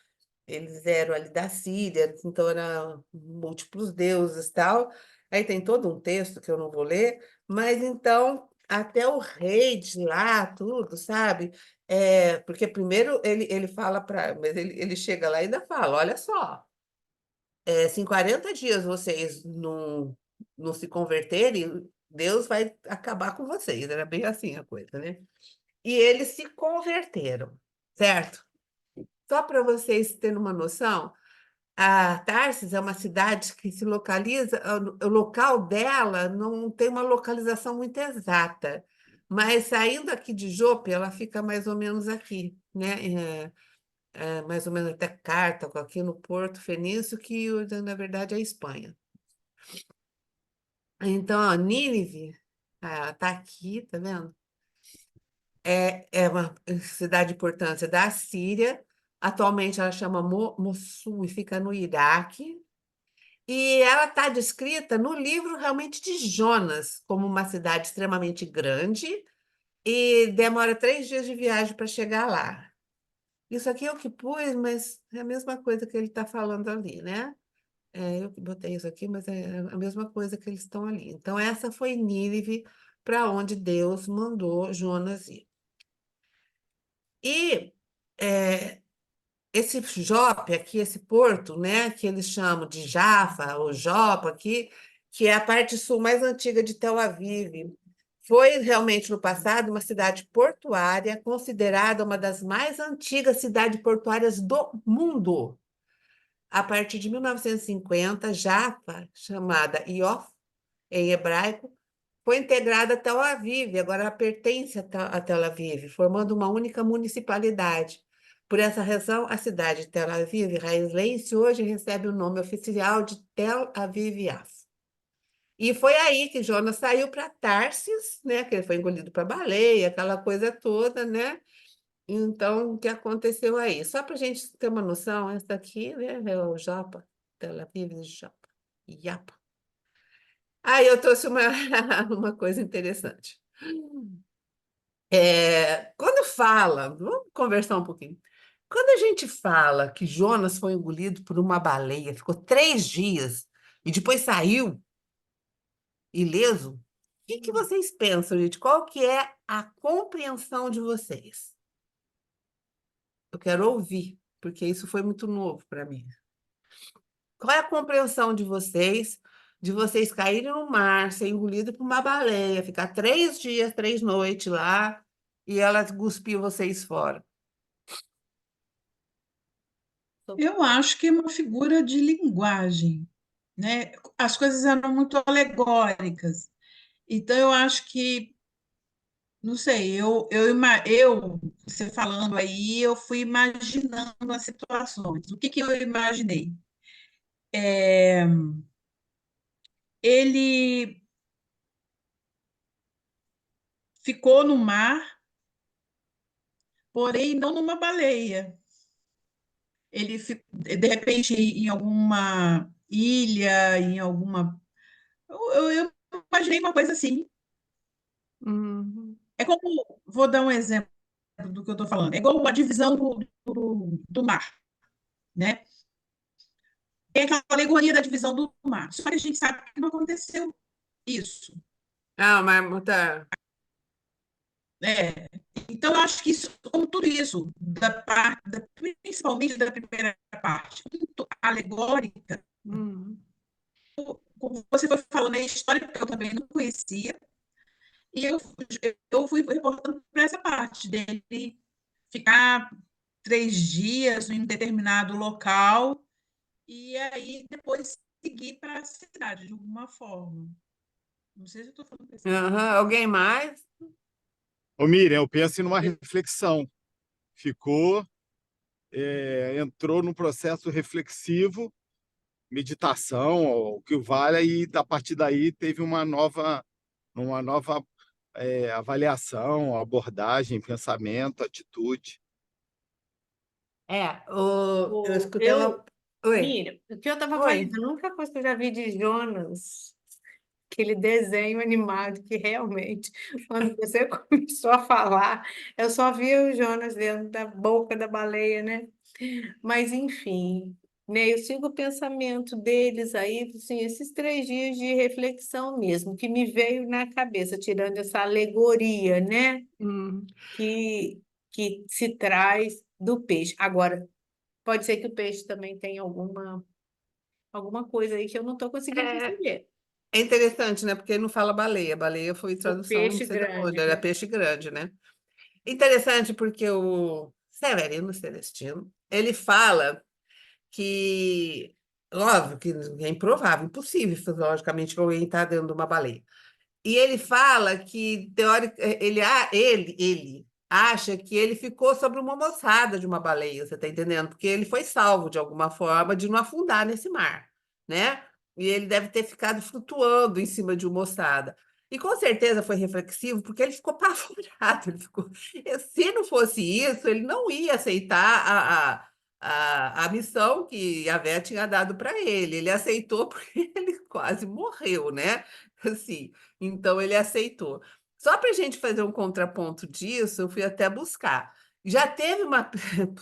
Eles eram ali da Síria, então eram múltiplos deuses e tal. Aí tem todo um texto que eu não vou ler, mas então até o rei de lá, tudo, sabe? Porque primeiro ele fala para, mas ele chega lá e ainda fala: olha só, se em 40 dias vocês não se converterem, Deus vai acabar com vocês. Era bem assim a coisa, né? E eles se converteram, certo? Só para vocês terem uma noção, a Tarsis é uma cidade que se localiza, o local dela não tem uma localização muito exata, mas saindo aqui de Jope, ela fica mais ou menos aqui, né? Mais ou menos até Cartago, aqui no Porto Fenício, que na verdade é a Espanha. Então, ó, Nínive, tá aqui, tá vendo? É uma cidade de importância da Síria. Atualmente ela chama Mossul e fica no Iraque. E ela está descrita no livro realmente de Jonas como uma cidade extremamente grande e demora 3 dias de viagem para chegar lá. Isso aqui é o que pus, mas é a mesma coisa que ele está falando ali, né? Eu que botei isso aqui, mas é a mesma coisa que eles estão ali. Então, essa foi Nínive, para onde Deus mandou Jonas ir. E é, esse Jope aqui, esse porto, né, que eles chamam de Jaffa ou Jopa aqui, que é a parte sul mais antiga de Tel Aviv, foi realmente no passado uma cidade portuária, considerada uma das mais antigas cidades portuárias do mundo. A partir de 1950, Jaffa, chamada Iof em hebraico, foi integrada a Tel Aviv, agora ela pertence a Tel Aviv, formando uma única municipalidade. Por essa razão, a cidade de Tel Aviv, israelense, hoje recebe o nome oficial de Tel Aviv-Yafo. E foi aí que Jonas saiu para Tarsis, né? Que ele foi engolido para baleia, aquela coisa toda, né? Então, o que aconteceu aí? Só para a gente ter uma noção, essa daqui, né, é o Japa, Tel Aviv, Japa, Yapa. Aí eu trouxe uma coisa interessante. Quando fala, vamos conversar um pouquinho. Quando a gente fala que Jonas foi engolido por uma baleia, ficou 3 dias e depois saiu ileso, o que vocês pensam, gente? Qual que é a compreensão de vocês? Eu quero ouvir, porque isso foi muito novo para mim. Qual é a compreensão de vocês caírem no mar, ser engolido por uma baleia, ficar 3 dias, 3 noites lá e ela cuspiu vocês fora? Eu acho que é uma figura de linguagem, né? As coisas eram muito alegóricas. Então, eu acho que, não sei, você falando aí, eu fui imaginando as situações. O que que eu imaginei? Ele ficou no mar, porém não numa baleia. Ele, de repente, em alguma ilha, em alguma. Eu imaginei uma coisa assim. Uhum. É como, vou dar um exemplo do que eu estou falando, é igual a divisão do mar, né? Tem aquela alegoria da divisão do mar, só que a gente sabe que não aconteceu isso. Ah, mas tá. Né? Então, eu acho que isso, como tudo isso, principalmente da primeira parte, muito alegórica, Uhum. como você foi falando, é história que eu também não conhecia, e eu fui reportando para essa parte dele ficar 3 dias em um determinado local e aí depois seguir para a cidade de alguma forma. Não sei se eu estou falando besteira. Aham. Alguém mais? Ô, Miriam, eu penso numa reflexão. Ficou, entrou num processo reflexivo, meditação, o que vale, e a partir daí teve uma nova avaliação, abordagem, pensamento, atitude. Eu O- escutei uma. Eu, Oi, Miriam, o que eu estava falando, oi. a única coisa que eu já vi de Jonas, aquele desenho animado que realmente, quando você começou a falar, eu só vi o Jonas dentro da boca da baleia, né? Mas, enfim, né, eu sigo o pensamento deles aí, assim, esses 3 dias de reflexão mesmo, que me veio na cabeça, tirando essa alegoria, né, Hum. que, que se traz do peixe. Agora, pode ser que o peixe também tenha alguma coisa aí que eu não estou conseguindo É, perceber. é interessante, né? Porque não fala baleia. Baleia foi O tradução, não peixe sei de onde, grande, era né? peixe grande, né? Interessante porque o Severino Celestino, ele fala que, óbvio, que é improvável, impossível, fisiologicamente, que alguém está dentro de uma baleia. E ele fala que, ele acha que ele ficou sobre uma moçada de uma baleia, você está entendendo? Porque ele foi salvo, de alguma forma, de não afundar nesse mar, né? E ele deve ter ficado flutuando em cima de uma moçada. E com certeza foi reflexivo, porque ele ficou apavorado. Se não fosse isso, ele não ia aceitar a missão que Yahvé tinha dado para ele. Ele aceitou porque ele quase morreu, né? Assim, então ele aceitou. Só para a gente fazer um contraponto disso, eu fui até buscar. Já teve uma,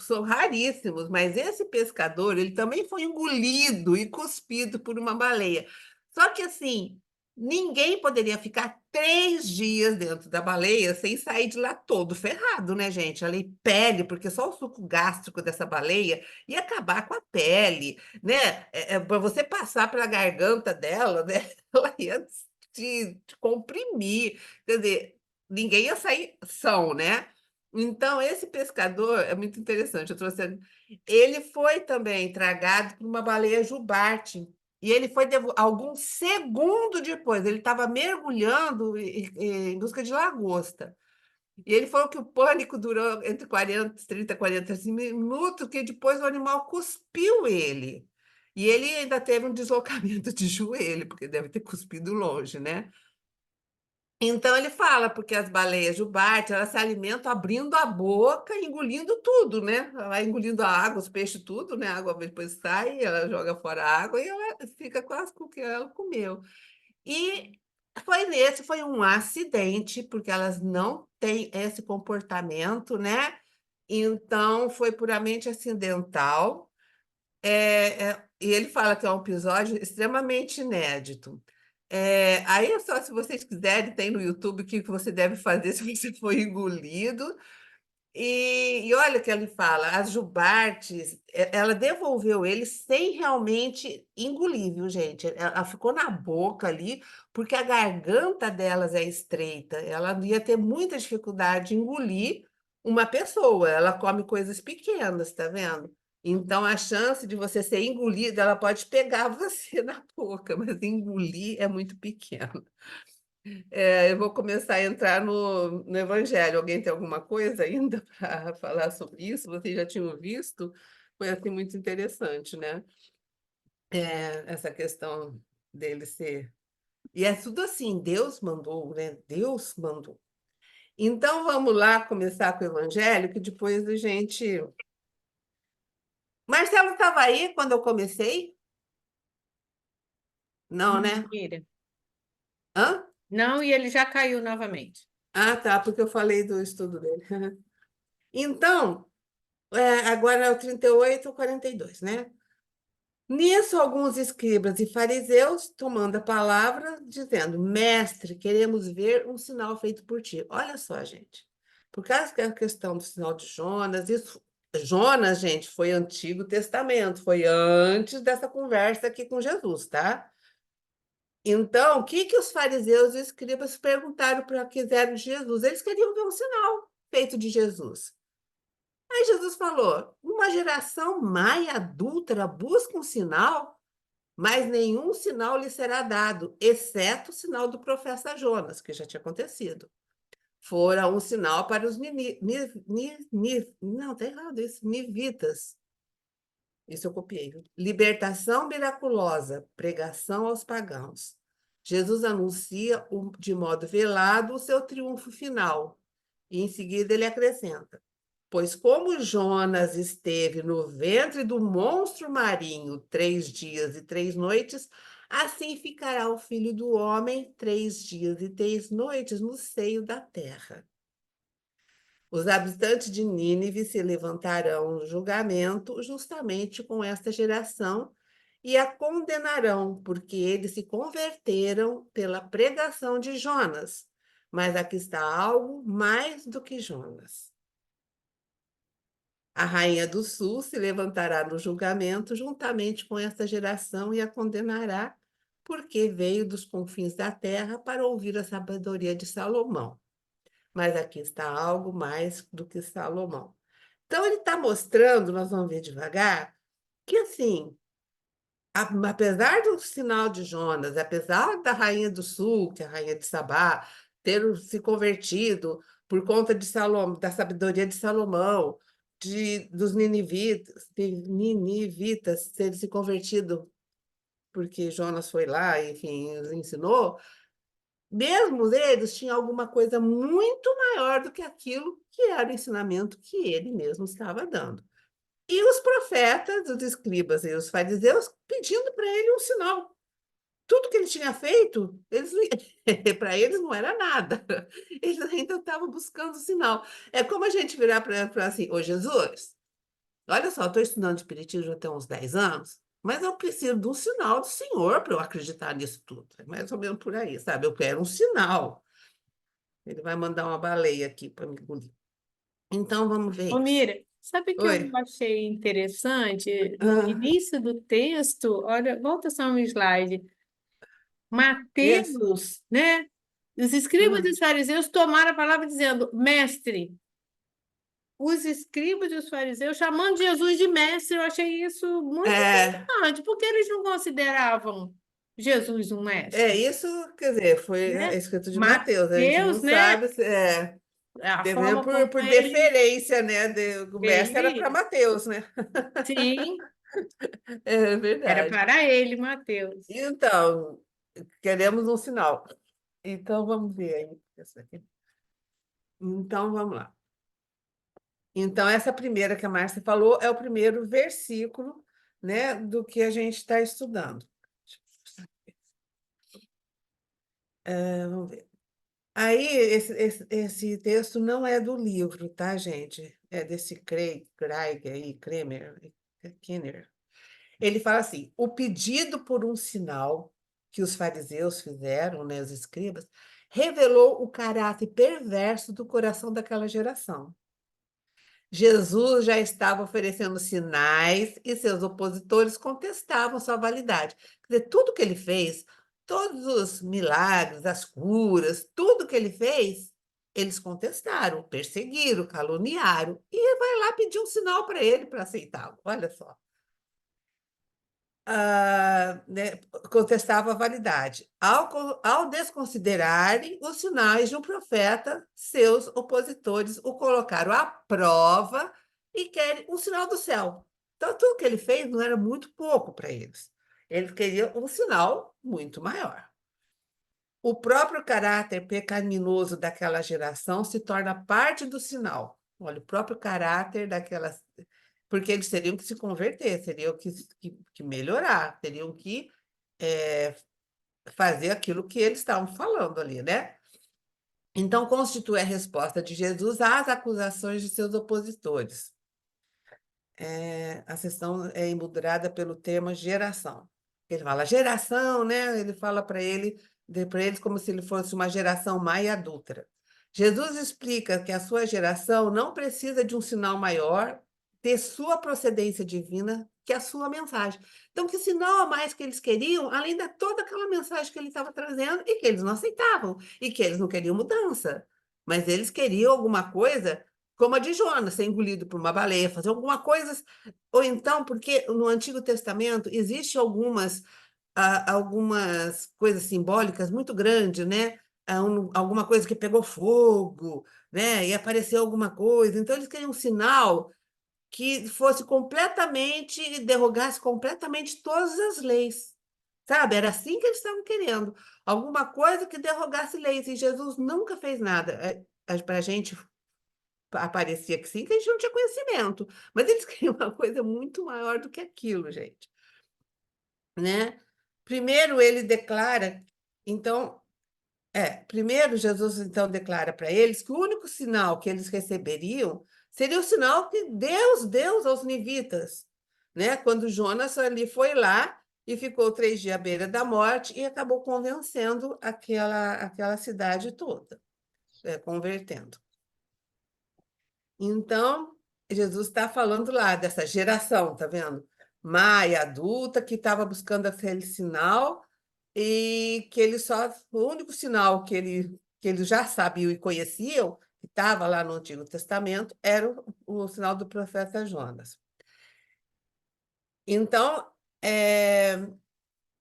são raríssimos, mas esse pescador, ele também foi engolido e cuspido por uma baleia. Só que assim, ninguém poderia ficar 3 dias dentro da baleia sem sair de lá todo ferrado, né, gente? Ali pele, porque só o suco gástrico dessa baleia ia acabar com a pele, né? Para você passar pela garganta dela, né? Ela ia te comprimir. Quer dizer, ninguém ia sair são, né? Então, esse pescador é muito interessante. Ele foi também tragado por uma baleia jubarte. E ele foi alguns segundos depois, ele estava mergulhando em busca de lagosta. E ele falou que o pânico durou entre 30 e 40 minutos, que depois o animal cuspiu ele. E ele ainda teve um deslocamento de joelho, porque deve ter cuspido longe, né? Então ele fala, porque as baleias jubarte, elas se alimentam abrindo a boca, engolindo tudo, né? Ela vai engolindo a água, os peixes, tudo, né? A água depois sai, ela joga fora a água e ela fica com o que ela comeu. E foi um acidente, porque elas não têm esse comportamento, né? Então, foi puramente acidental. E ele fala que é um episódio extremamente inédito. Aí é só, se vocês quiserem, tem no YouTube o que você deve fazer se você for engolido. E olha o que ele fala, as jubartes, ela devolveu ele sem realmente engolir, viu, gente? Ela ficou na boca ali, porque a garganta delas é estreita. Ela ia ter muita dificuldade de engolir uma pessoa. Ela come coisas pequenas, tá vendo? Então, a chance de você ser engolida, ela pode pegar você na boca, mas engolir é muito pequeno. Eu vou começar a entrar no Evangelho. Alguém tem alguma coisa ainda para falar sobre isso? Vocês já tinham visto? Foi assim muito interessante, né? Essa questão dele ser. E é tudo assim, Deus mandou, né? Deus mandou. Então vamos lá começar com o Evangelho, que depois a gente. Marcelo estava aí quando eu comecei? Não, né? Mira. Hã? Não, e ele já caiu novamente. Ah, tá, porque eu falei do estudo dele. Então, agora é o 38 ou 42, né? Nisso, alguns escribas e fariseus, tomando a palavra, dizendo: Mestre, queremos ver um sinal feito por ti. Olha só, gente. Por causa da questão do sinal de Jonas, Jonas, gente, foi Antigo Testamento, foi antes dessa conversa aqui com Jesus, tá? Então, o que os fariseus e escribas perguntaram para quiseram de Jesus? Eles queriam ver um sinal feito de Jesus. Aí Jesus falou: uma geração má e adúltera busca um sinal, mas nenhum sinal lhe será dado, exceto o sinal do profeta Jonas, que já tinha acontecido. Fora um sinal para os não, tá errado isso, nivitas. Isso eu copiei. Viu? Libertação miraculosa, pregação aos pagãos. Jesus anuncia de modo velado o seu triunfo final. E em seguida ele acrescenta: pois como Jonas esteve no ventre do monstro marinho 3 dias e 3 noites, assim ficará o Filho do Homem 3 dias e 3 noites no seio da terra. Os habitantes de Nínive se levantarão no julgamento justamente com esta geração e a condenarão, porque eles se converteram pela pregação de Jonas. Mas aqui está algo mais do que Jonas. A rainha do sul se levantará no julgamento juntamente com esta geração e a condenará, porque veio dos confins da terra para ouvir a sabedoria de Salomão. Mas aqui está algo mais do que Salomão. Então, ele está mostrando, nós vamos ver devagar, que assim, apesar do sinal de Jonas, apesar da rainha do sul, que é a rainha de Sabá, ter se convertido por conta de Salomão, da sabedoria de Salomão, dos ninivitas terem se convertido porque Jonas foi lá, enfim, os ensinou, mesmo eles tinham alguma coisa muito maior do que aquilo que era o ensinamento que ele mesmo estava dando. E os profetas, os escribas e os fariseus pedindo para ele um sinal. Tudo que ele tinha feito, para eles não era nada. Eles ainda estavam buscando sinal. É como a gente virar para assim: ô Jesus, olha só, estou estudando Espiritismo até uns 10 anos, mas eu preciso de um sinal do Senhor para eu acreditar nisso tudo. É mais ou menos por aí, sabe? Eu quero um sinal. Ele vai mandar uma baleia aqui para me engolir. Então, vamos ver Ô, isso. Mira, sabe o que eu Oi. achei interessante? No Ah, início do texto, olha, volta só um slide. isso. Mateus, né? Os escribas e Ah, os fariseus tomaram a palavra dizendo, mestre. Os escribas e os fariseus chamando Jesus de mestre, eu achei isso muito É, interessante, porque eles não consideravam Jesus um mestre, isso, quer dizer, foi né? escrito de Mateus, a gente não Mateus, né? sabe se A deve forma como por ele, deferência, né? O mestre era para ele, Mateus, né? sim, É era verdade. para ele, Mateus. Então, queremos um sinal. Então, vamos ver aí. Essa aqui. Então, vamos lá. Então, essa primeira que a Márcia falou é o primeiro versículo, né, do que a gente está estudando. Vamos ver. Aí, esse texto não é do livro, tá, gente? desse Craig aí, Kenner. Ele fala assim: o pedido por um sinal que os fariseus fizeram, né, os escribas, revelou o caráter perverso do coração daquela geração. Jesus já estava oferecendo sinais e seus opositores contestavam sua validade. Quer dizer, tudo que ele fez, todos os milagres, as curas, tudo que ele fez, eles contestaram, perseguiram, caluniaram, e vai lá pedir um sinal para ele para aceitá-lo. Olha só. Né, contestava a validade. Ao desconsiderarem os sinais de um profeta, seus opositores o colocaram à prova e querem um sinal do céu. Então, tudo que ele fez não era muito pouco para eles. Eles queriam um sinal muito maior. O próprio caráter pecaminoso daquela geração se torna parte do sinal. Olha, o próprio caráter daquela. Porque eles teriam que se converter, teriam que melhorar, teriam que fazer aquilo que eles estavam falando ali, né? Então, constitui a resposta de Jesus às acusações de seus opositores. A sessão é emoldurada pelo termo geração. Ele fala geração, né? Ele fala para eles como se ele fosse uma geração má e adúltera. Jesus explica que a sua geração não precisa de um sinal maior, ter sua procedência divina, que a sua mensagem. Então, que sinal a mais que eles queriam, além de toda aquela mensagem que ele estava trazendo e que eles não aceitavam, e que eles não queriam mudança, mas eles queriam alguma coisa como a de Jonas, ser engolido por uma baleia, fazer alguma coisa. Ou então, porque no Antigo Testamento existe algumas coisas simbólicas muito grandes, né? Alguma coisa que pegou fogo, né? E apareceu alguma coisa. Então, eles queriam um sinal que fosse completamente, derrogasse completamente todas as leis. Sabe? Era assim que eles estavam querendo. Alguma coisa que derrogasse leis. E Jesus nunca fez nada. Para a gente aparecia que sim, que a gente não tinha conhecimento. Mas eles queriam uma coisa muito maior do que aquilo, gente. Né? Primeiro ele declara, então, primeiro Jesus então declara para eles que o único sinal que eles receberiam seria o sinal que Deus deu aos nivitas, né? Quando Jonas ali foi lá e ficou 3 dias à beira da morte e acabou convencendo aquela cidade toda, convertendo. Então, Jesus está falando lá dessa geração, tá vendo? Má e adulta, que estava buscando aquele sinal e que o único sinal que eles já sabiam e conheciam, que estava lá no Antigo Testamento, era o sinal do profeta Jonas. Então,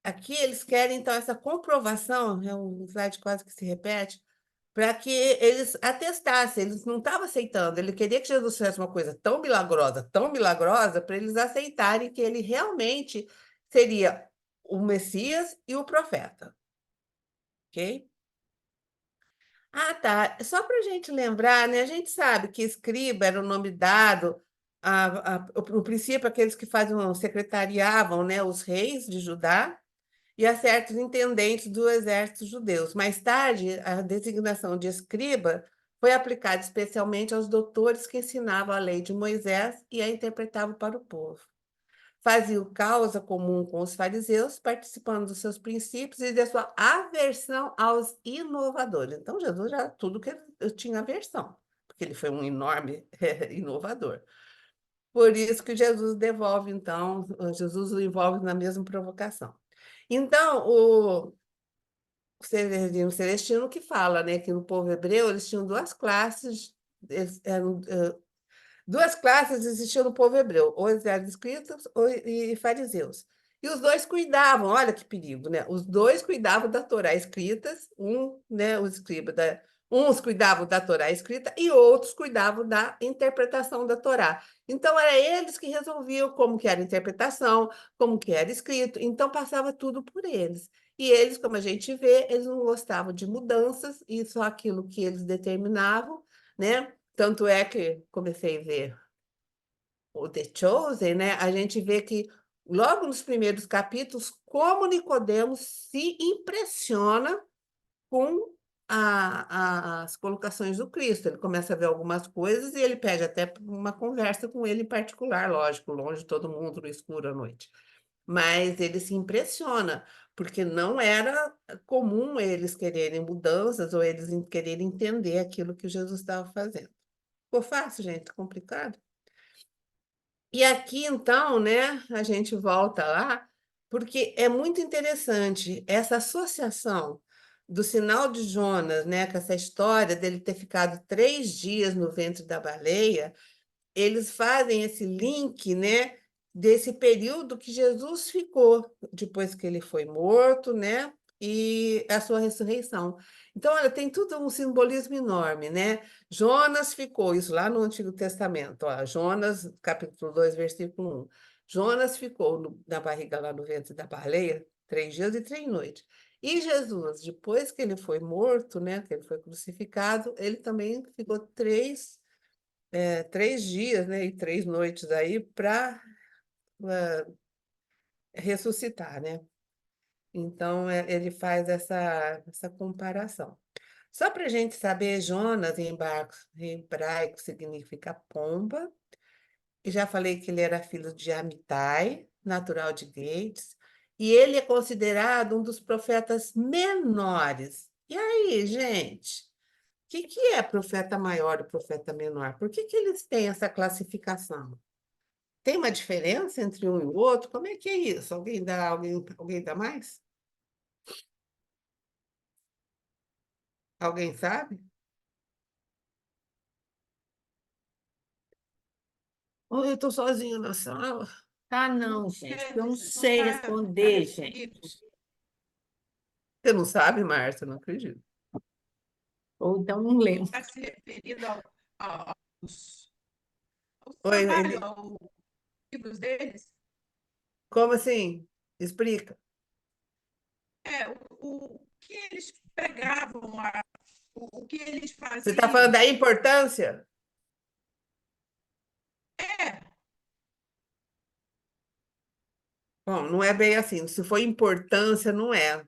aqui eles querem então essa comprovação, é um slide quase que se repete, para que eles atestassem, eles não estavam aceitando, ele queria que Jesus fizesse uma coisa tão milagrosa, para eles aceitarem que ele realmente seria o Messias e o profeta. Ok? Tá. Só para a gente lembrar, né? A gente sabe que escriba era o nome dado, no princípio, aqueles que secretariavam, né, os reis de Judá, e a certos intendentes do exército judeus. Mais tarde, a designação de escriba foi aplicada especialmente aos doutores que ensinavam a lei de Moisés e a interpretavam para o povo. Faziam causa comum com os fariseus, participando dos seus princípios e de sua aversão aos inovadores. Então, Jesus já tudo que eu tinha aversão, porque ele foi um enorme inovador. Por isso que Jesus Jesus o envolve na mesma provocação. Então, o Celestino que fala, né, que no povo hebreu eles tinham duas classes, existiam no povo hebreu, os escritos e fariseus. E os dois cuidavam, olha que perigo, né? Os dois cuidavam da Torá escritas, uns cuidavam da Torá escrita e outros cuidavam da interpretação da Torá. Então, era eles que resolviam como que era a interpretação, como que era escrito, então passava tudo por eles. E eles, como a gente vê, eles não gostavam de mudanças, e só aquilo que eles determinavam, né? Tanto é que comecei a ver o The Chosen, né? A gente vê que logo nos primeiros capítulos, como Nicodemos se impressiona com as colocações do Cristo. Ele começa a ver algumas coisas e ele pede até uma conversa com ele em particular, lógico, longe de todo mundo, no escuro à noite. Mas ele se impressiona, porque não era comum eles quererem mudanças ou eles quererem entender aquilo que Jesus estava fazendo. Ficou fácil, gente? Complicado? E aqui, então, né, a gente volta lá, porque é muito interessante essa associação do sinal de Jonas, né, com essa história dele ter ficado 3 dias no ventre da baleia. Eles fazem esse link, né, desse período que Jesus ficou depois que ele foi morto, né, e a sua ressurreição. Então, olha, tem tudo um simbolismo enorme, né? Jonas ficou, isso lá no Antigo Testamento, ó, Jonas, capítulo 2, versículo 1. Jonas ficou na barriga lá no ventre da baleia 3 dias e 3 noites. E Jesus, depois que ele foi morto, né, que ele foi crucificado, ele também ficou 3 dias, né, e 3 noites aí para ressuscitar, né? Então, ele faz essa comparação. Só para a gente saber, Jonas em hebraico significa pomba, e já falei que ele era filho de Amitai, natural de Gates, e ele é considerado um dos profetas menores. E aí, gente, o que é profeta maior e profeta menor? Por que eles têm essa classificação? Tem uma diferença entre um e o outro? Como é que é isso? Alguém dá mais? Alguém sabe? Ou eu estou sozinho na sala? Tá, não, gente, porque eu não sei responder, gente. Você não sabe, Márcia? Não acredito. Ou então não lembro. Está se referindo aos Oi, trabalhos, aos livros deles? como assim? Explica. O que eles pregavam, o que eles Você está falando faziam. da importância? É, Bom, não é bem assim. Se for importância, não é.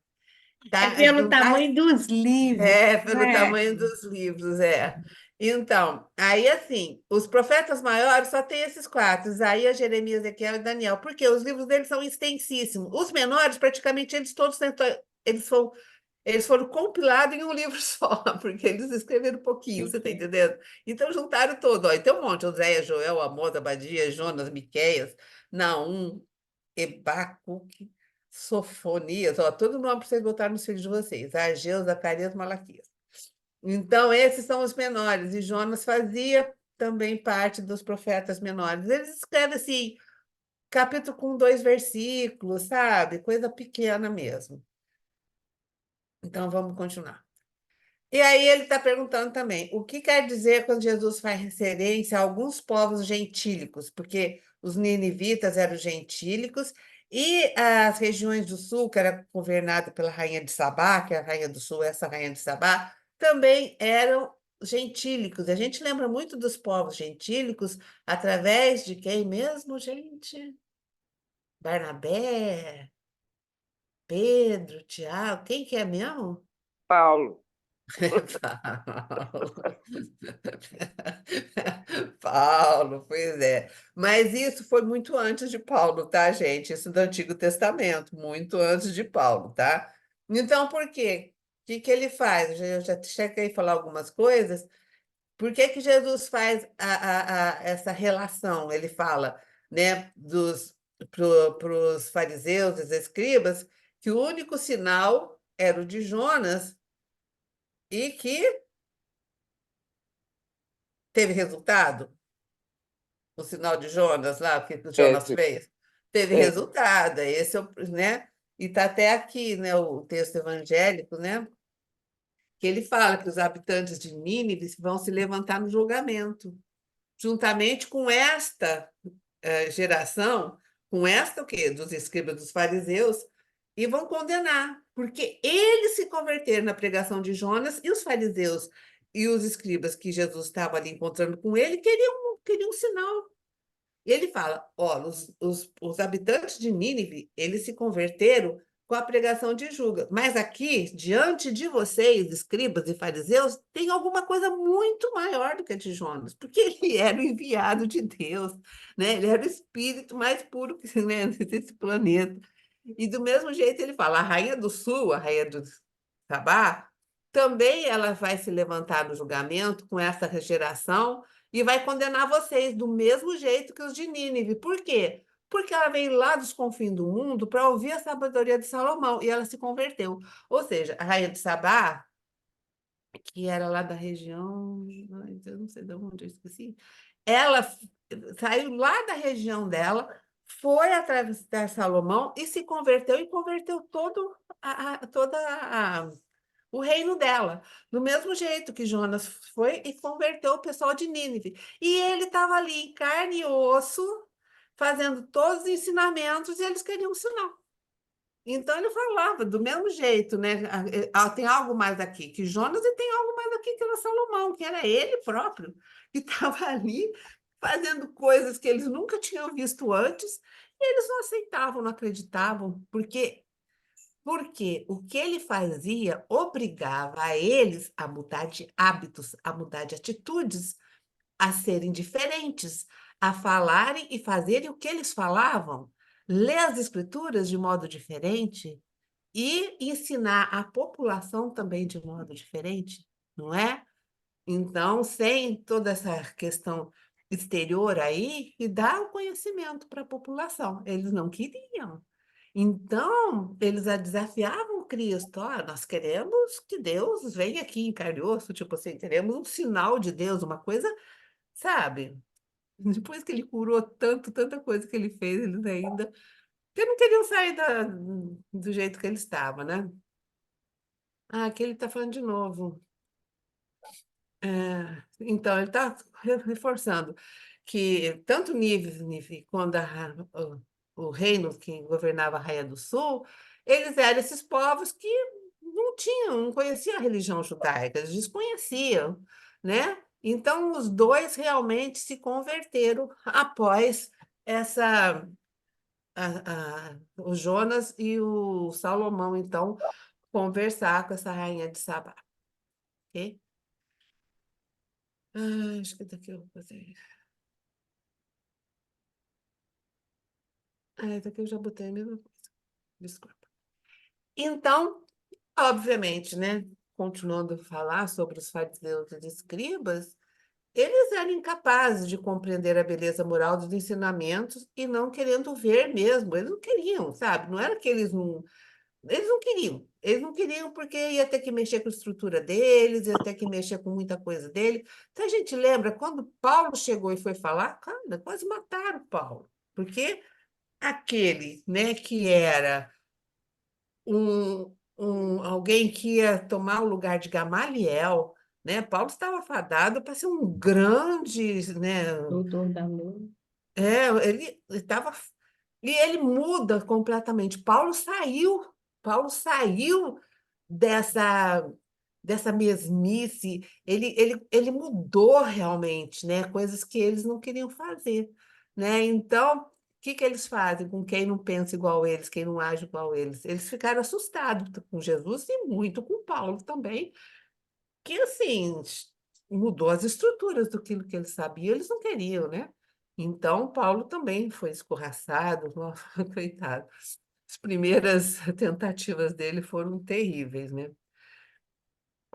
É Tá? pelo Não tá. tamanho dos livros, É, pelo né? tamanho dos livros, é. Então, aí assim, os profetas maiores só tem esses 4, Isaías, Jeremias, Ezequiel e Daniel, porque os livros deles são extensíssimos. Os menores, praticamente, eles todos eles foram compilados em um livro só, porque eles escreveram pouquinho, você está entendendo? Então, juntaram todo. Ó, e tem um monte, Oséias, Joel, Amós, Abadias, Jonas, Miqueias, Naum, Ebacuque, Sofonias, ó, todo nome para vocês botarem nos filhos de vocês. Ageu, Zacarias, Malaquias. Então, esses são os menores. E Jonas fazia também parte dos profetas menores. Eles escrevem assim, capítulo com 2 versículos, sabe? Coisa pequena mesmo. Então, vamos continuar. E aí ele está perguntando também, o que quer dizer quando Jesus faz referência a alguns povos gentílicos? Porque os ninivitas eram gentílicos e as regiões do sul, que era governada pela rainha de Sabá, que é a rainha do sul, essa rainha de Sabá, também eram gentílicos. A gente lembra muito dos povos gentílicos através de quem mesmo, gente? Barnabé, Pedro, Tiago, quem que é mesmo? Paulo. Paulo. Paulo, pois é. Mas isso foi muito antes de Paulo, tá, gente? Isso do Antigo Testamento, muito antes de Paulo, tá? Então, por quê? O que ele faz? Eu já cheguei a falar algumas coisas. Por que Jesus faz essa relação? Ele fala, né, para os fariseus, os escribas, que o único sinal era o de Jonas e que teve resultado. O sinal de Jonas lá, o que o Jonas Teve, fez, teve teve. resultado. Esse é o, né? E está até aqui, né, o texto evangélico, né, que ele fala que os habitantes de Nínive vão se levantar no julgamento, juntamente com esta geração, com esta o quê? Dos escribas dos fariseus, e vão condenar, porque eles se converteram na pregação de Jonas e os fariseus e os escribas que Jesus estava ali encontrando com ele queriam um sinal. E ele fala, ó, os habitantes de Nínive, eles se converteram com a pregação de Judas. Mas aqui, diante de vocês, escribas e fariseus, tem alguma coisa muito maior do que a de Jonas, porque ele era o enviado de Deus, né? Ele era o espírito mais puro que, né, desse planeta. E do mesmo jeito ele fala, a rainha do sul, a rainha do Sabá, também ela vai se levantar no julgamento com essa geração e vai condenar vocês do mesmo jeito que os de Nínive. Por quê? Porque ela veio lá dos confins do mundo para ouvir a sabedoria de Salomão e ela se converteu. Ou seja, a rainha de Sabá, que era lá da região, ai, eu não sei de onde, eu esqueci, ela saiu lá da região dela, foi atrás de Salomão e se converteu e converteu o reino dela. Do mesmo jeito que Jonas foi e converteu o pessoal de Nínive. E ele estava ali em carne e osso, fazendo todos os ensinamentos e eles queriam um sinal. Então ele falava do mesmo jeito, né? Tem algo mais aqui que Jonas e tem algo mais aqui que era Salomão, que era ele próprio, que estava ali fazendo coisas que eles nunca tinham visto antes, e eles não aceitavam, não acreditavam, porque o que ele fazia obrigava a eles a mudar de hábitos, a mudar de atitudes, a serem diferentes, a falarem e fazerem o que eles falavam, ler as escrituras de modo diferente e ensinar a população também de modo diferente, não é? Então, sem toda essa questão exterior aí, e dar o conhecimento para a população. Eles não queriam. Então, eles desafiavam Cristo. Ah, nós queremos que Deus venha aqui em carne e osso, tipo assim, queremos um sinal de Deus, uma coisa, sabe? Depois que ele curou tanta coisa que ele fez, eles ainda... Porque não queriam sair do jeito que ele estava, né? Ah, aqui ele está falando de novo. Então, ele está reforçando que tanto Nínive quanto o reino que governava a Rainha do Sul, eles eram esses povos que não conheciam a religião judaica, eles desconheciam, né? Então, os dois realmente se converteram após essa o Jonas e o Salomão, então, conversar com essa rainha de Sabá, ok? Acho que daqui eu vou fazer. Daqui eu já botei a mesma coisa. Desculpa. Então, obviamente, né? Continuando a falar sobre os fariseus e escribas, eles eram incapazes de compreender a beleza moral dos ensinamentos e não querendo ver mesmo. Eles não queriam, sabe? Não era que eles não queriam. Eles não queriam porque ia ter que mexer com a estrutura deles, ia ter que mexer com muita coisa dele. Então, a gente lembra, quando Paulo chegou e foi falar, cara, quase mataram Paulo. Porque aquele, né, que era alguém que ia tomar o lugar de Gamaliel, né? Paulo estava fadado para ser um grande, né? Doutor da lei. Ele estava e ele muda completamente. Paulo saiu dessa mesmice. Ele mudou realmente, né? Coisas que eles não queriam fazer, né? Então, o que eles fazem com quem não pensa igual eles, quem não age igual eles? Eles ficaram assustados com Jesus e muito com Paulo também, que assim mudou as estruturas do que eles sabiam, eles não queriam, né? Então, Paulo também foi escorraçado, nossa, coitado. As primeiras tentativas dele foram terríveis, né?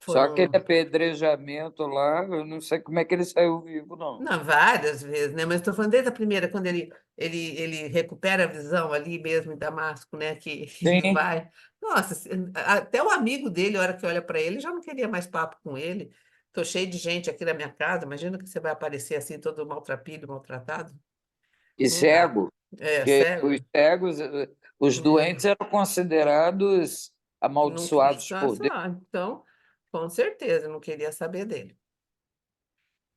Só aquele Foram, apedrejamento lá, eu não sei como é que ele saiu vivo, não. não, várias vezes, né? Mas estou falando desde a primeira, quando ele recupera a visão ali mesmo em Damasco, né? Que ele Sim, vai. Nossa, até o amigo dele, a hora que olha para ele, já não queria mais papo com ele. Estou cheio de gente aqui na minha casa, imagina que você vai aparecer assim, todo maltrapilho, maltratado. e Não dá. cego, Cego. os cegos, os doentes eram considerados Não, amaldiçoados por Deus. então, com certeza, não queria saber dele.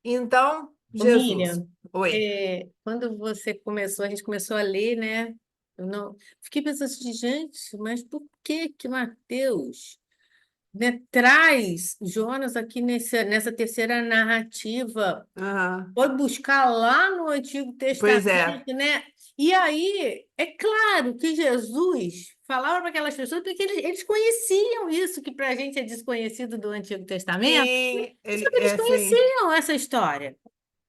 Então, Ô, Jesus. Miriam, Oi. quando você começou, a gente começou a ler, né? Eu não, fiquei pensando assim, gente, mas por que que Mateus, né, traz Jonas aqui nessa terceira narrativa? Aham. Foi buscar lá no Antigo Pois é. Testamento, né? E aí, é claro que Jesus falava para aquelas pessoas, porque eles conheciam isso, que para a gente é desconhecido do Antigo Testamento, Sim, só que eles assim, conheciam essa história.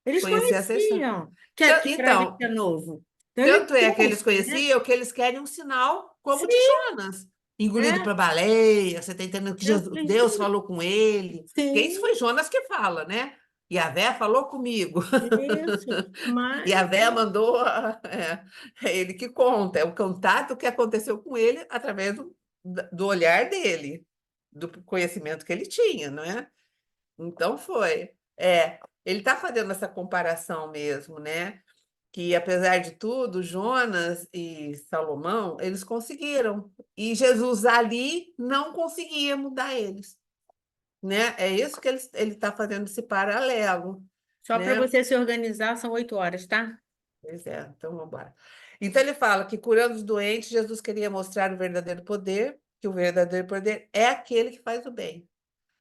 Eles conhecia essa história. conheciam que para a gente Então, é novo. Então, ele tanto é que eles trouxe, né? conheciam que eles querem um sinal como o de Sim, Jonas. Engolido é. para baleia, você está entendendo que Eu Deus preciso. falou com ele. Porque isso Sim, foi Jonas que fala, né? E a Vé falou comigo. isso. E a Mas, Vé mandou, é ele que conta, é o contato que aconteceu com ele através do olhar dele, do conhecimento que ele tinha, não é? Então foi. Ele está fazendo essa comparação mesmo, né? Que apesar de tudo, Jonas e Salomão, eles conseguiram. E Jesus ali não conseguia mudar eles, né? É isso que ele está fazendo esse paralelo, só para né? você se organizar, são 8 horas, tá? Pois é, então vamos embora. Então ele fala que curando os doentes, Jesus queria mostrar o verdadeiro poder, que o verdadeiro poder é aquele que faz o bem,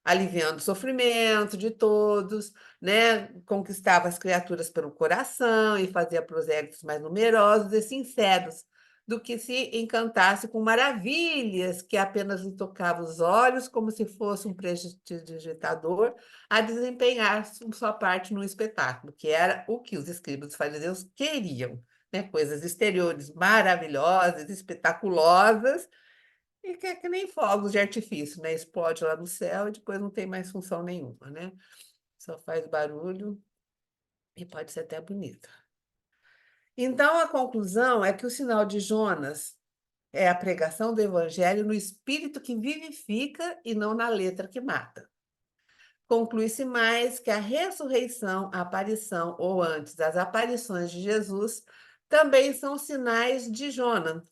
aliviando o sofrimento de todos, né? Conquistava as criaturas pelo coração e fazia prosélitos mais numerosos e sinceros, do que se encantasse com maravilhas que apenas lhe tocavam os olhos, como se fosse um prestidigitador a desempenhar sua parte no espetáculo, que era o que os escribas e fariseus queriam, né? Coisas exteriores maravilhosas, espetaculosas, e que é que nem fogos de artifício, né? Explode lá no céu e depois não tem mais função nenhuma, né? Só faz barulho e pode ser até bonito. Então, a conclusão é que o sinal de Jonas é a pregação do evangelho no espírito que vivifica e não na letra que mata. Conclui-se mais que a ressurreição, a aparição ou antes as aparições de Jesus também são sinais de Jonas.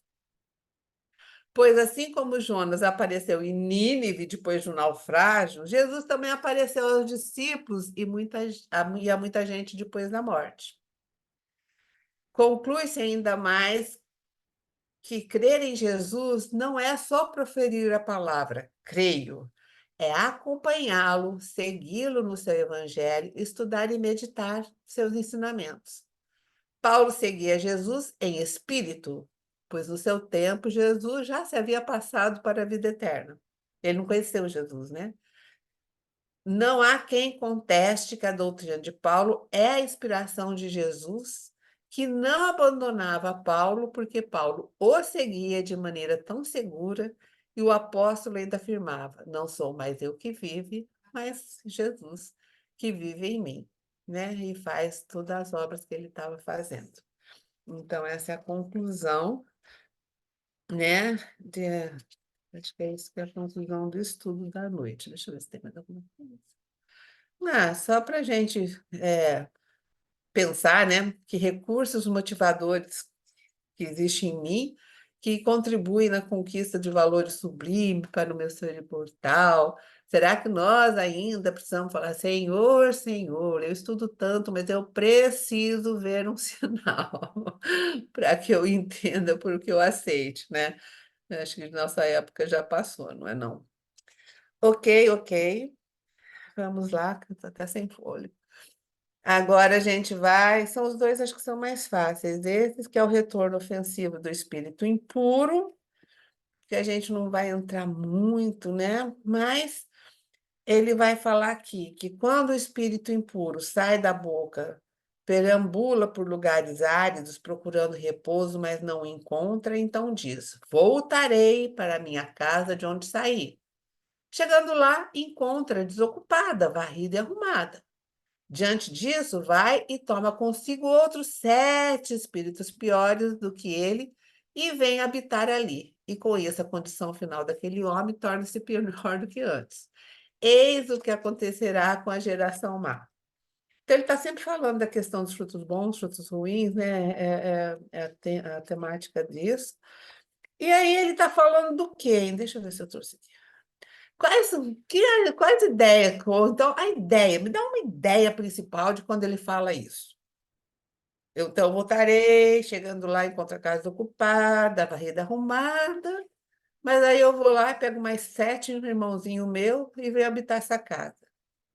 Pois assim como Jonas apareceu em Nínive depois do naufrágio, Jesus também apareceu aos discípulos e a muita gente depois da morte. Conclui-se ainda mais que crer em Jesus não é só proferir a palavra, creio, é acompanhá-lo, segui-lo no seu evangelho, estudar e meditar seus ensinamentos. Paulo seguia Jesus em espírito, pois no seu tempo Jesus já se havia passado para a vida eterna. Ele não conheceu Jesus, né? Não há quem conteste que a doutrina de Paulo é a inspiração de Jesus, que não abandonava Paulo, porque Paulo o seguia de maneira tão segura, e o apóstolo ainda afirmava: não sou mais eu que vive, mas Jesus que vive em mim, né? E faz todas as obras que ele estava fazendo. Então, essa é a conclusão, né? Acho que é isso que é a conclusão do estudo da noite. Deixa eu ver se tem mais alguma coisa. Só para a gente pensar, né, que recursos motivadores que existem em mim que contribuem na conquista de valores sublimes para o meu ser imortal. Será que nós ainda precisamos falar, Senhor, Senhor, eu estudo tanto, mas eu preciso ver um sinal para que eu entenda, por que eu aceite, né? Acho que nossa época já passou, não é não? Ok. Vamos lá, que eu estou até sem fôlego. Agora a gente vai. São os dois, acho que são mais fáceis. Esses que é o retorno ofensivo do espírito impuro, que a gente não vai entrar muito, né? Mas ele vai falar aqui que quando o espírito impuro sai da boca, perambula por lugares áridos, procurando repouso, mas não o encontra, então diz: voltarei para a minha casa de onde saí. Chegando lá, encontra desocupada, varrida e arrumada. Diante disso, vai e toma consigo outros 7 espíritos piores do que ele e vem habitar ali. E com isso, a condição final daquele homem torna-se pior do que antes. Eis o que acontecerá com a geração má. Então, ele está sempre falando da questão dos frutos bons, frutos ruins, né? A temática disso. E aí, ele está falando do quê, hein? Deixa eu ver se eu trouxe aqui. Quais ideias? Então, a ideia, me dá uma ideia principal de quando ele fala isso. Então, voltarei, chegando lá, encontro a casa ocupada, a varrida arrumada, mas aí eu vou lá e pego mais 7 irmãozinhos meus e venho habitar essa casa.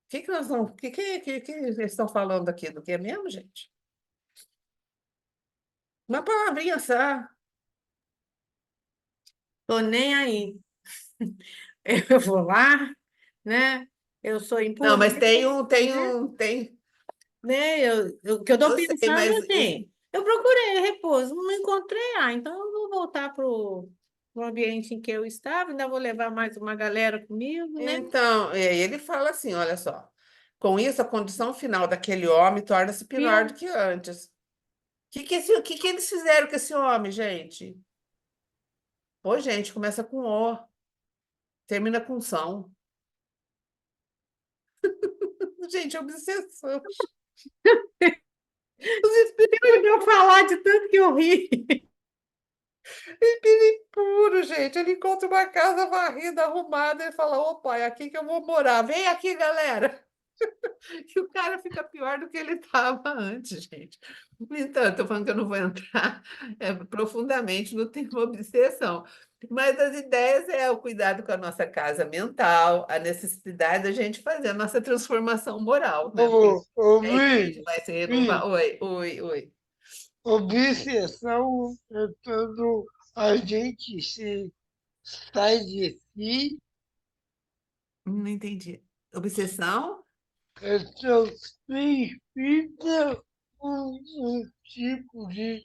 O que nós vamos, que eles estão falando aqui? Do que mesmo, gente? Uma palavrinha só. Tô nem aí. Eu vou lá, né? Eu sou Não, mas imprudente, né? Né? O que eu estou eu sei, pensando mas assim, eu procurei repouso, não encontrei, então eu vou voltar para o ambiente em que eu estava, ainda vou levar mais uma galera comigo, né? então, ele fala assim, olha só, com isso a condição final daquele homem torna-se pior Pior. do que antes. O que que eles fizeram com esse homem, gente? Ô, gente, começa com O, termina com São. Gente, é obsessão. Os espíritos Eu falar de tanto que eu ri. espírito puro, gente. Ele encontra uma casa varrida, arrumada, e fala: opa, é aqui que eu vou morar. Vem aqui, galera. E o cara fica pior do que ele estava antes, gente. Então, eu estou falando que eu não vou entrar profundamente no tema obsessão. Mas as ideias é o cuidado com a nossa casa mental, a necessidade da gente fazer a nossa transformação moral, né? Porque Ô, é aí que a gente Vi, vai se Vi, renovar. Oi, oi, oi. obsessão é quando a gente se sai de si, Não entendi. Obsessão? então significa um tipo de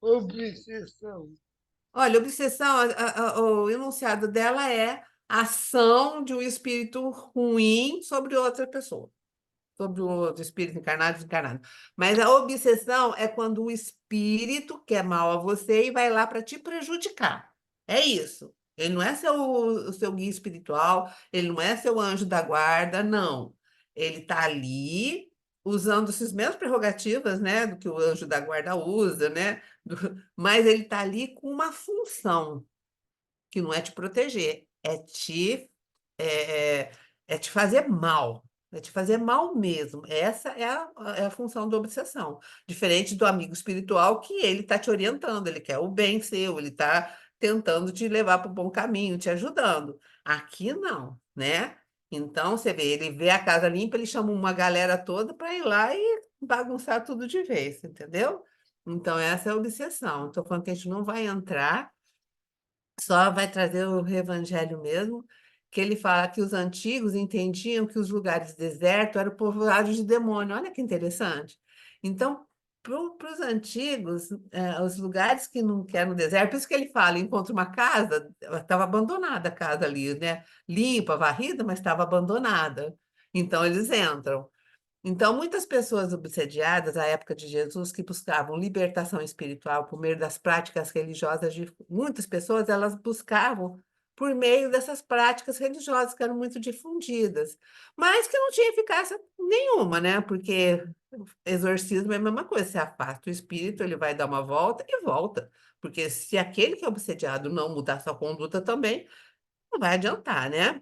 obsessão. Olha, obsessão, o enunciado dela é ação de um espírito ruim sobre outra pessoa, sobre o outro espírito encarnado e desencarnado. Mas a obsessão é quando o espírito quer mal a você e vai lá para te prejudicar. É isso. Ele não é o seu guia espiritual, ele não é seu anjo da guarda, não. Ele está ali usando essas mesmas prerrogativas, né, do que o anjo da guarda usa, né? Mas ele está ali com uma função que não é te proteger, é, é te fazer mal. É te fazer mal mesmo. Essa é a função da obsessão. Diferente do amigo espiritual, que ele está te orientando, ele quer o bem seu, ele está tentando te levar para o bom caminho, te ajudando. Aqui não, né? Então, você vê, ele vê a casa limpa, ele chama uma galera toda para ir lá e bagunçar tudo de vez, entendeu? Então, essa é a obsessão. Estou falando que a gente não vai entrar, só vai trazer o evangelho mesmo, que ele fala que os antigos entendiam que os lugares desertos eram povoados de demônio. Olha que interessante. Então, para os antigos, os lugares que eram deserto, por isso que ele fala, encontra uma casa, estava abandonada a casa ali, né? Limpa, varrida, mas estava abandonada. Então, eles entram. Então, muitas pessoas obsediadas à época de Jesus que buscavam libertação espiritual por meio das práticas religiosas de muitas pessoas, elas buscavam por meio dessas práticas religiosas que eram muito difundidas, mas que não tinha eficácia nenhuma, né? Porque exorcismo é a mesma coisa, você afasta o espírito, ele vai dar uma volta e volta. Porque se aquele que é obsediado não mudar sua conduta também, não vai adiantar, né?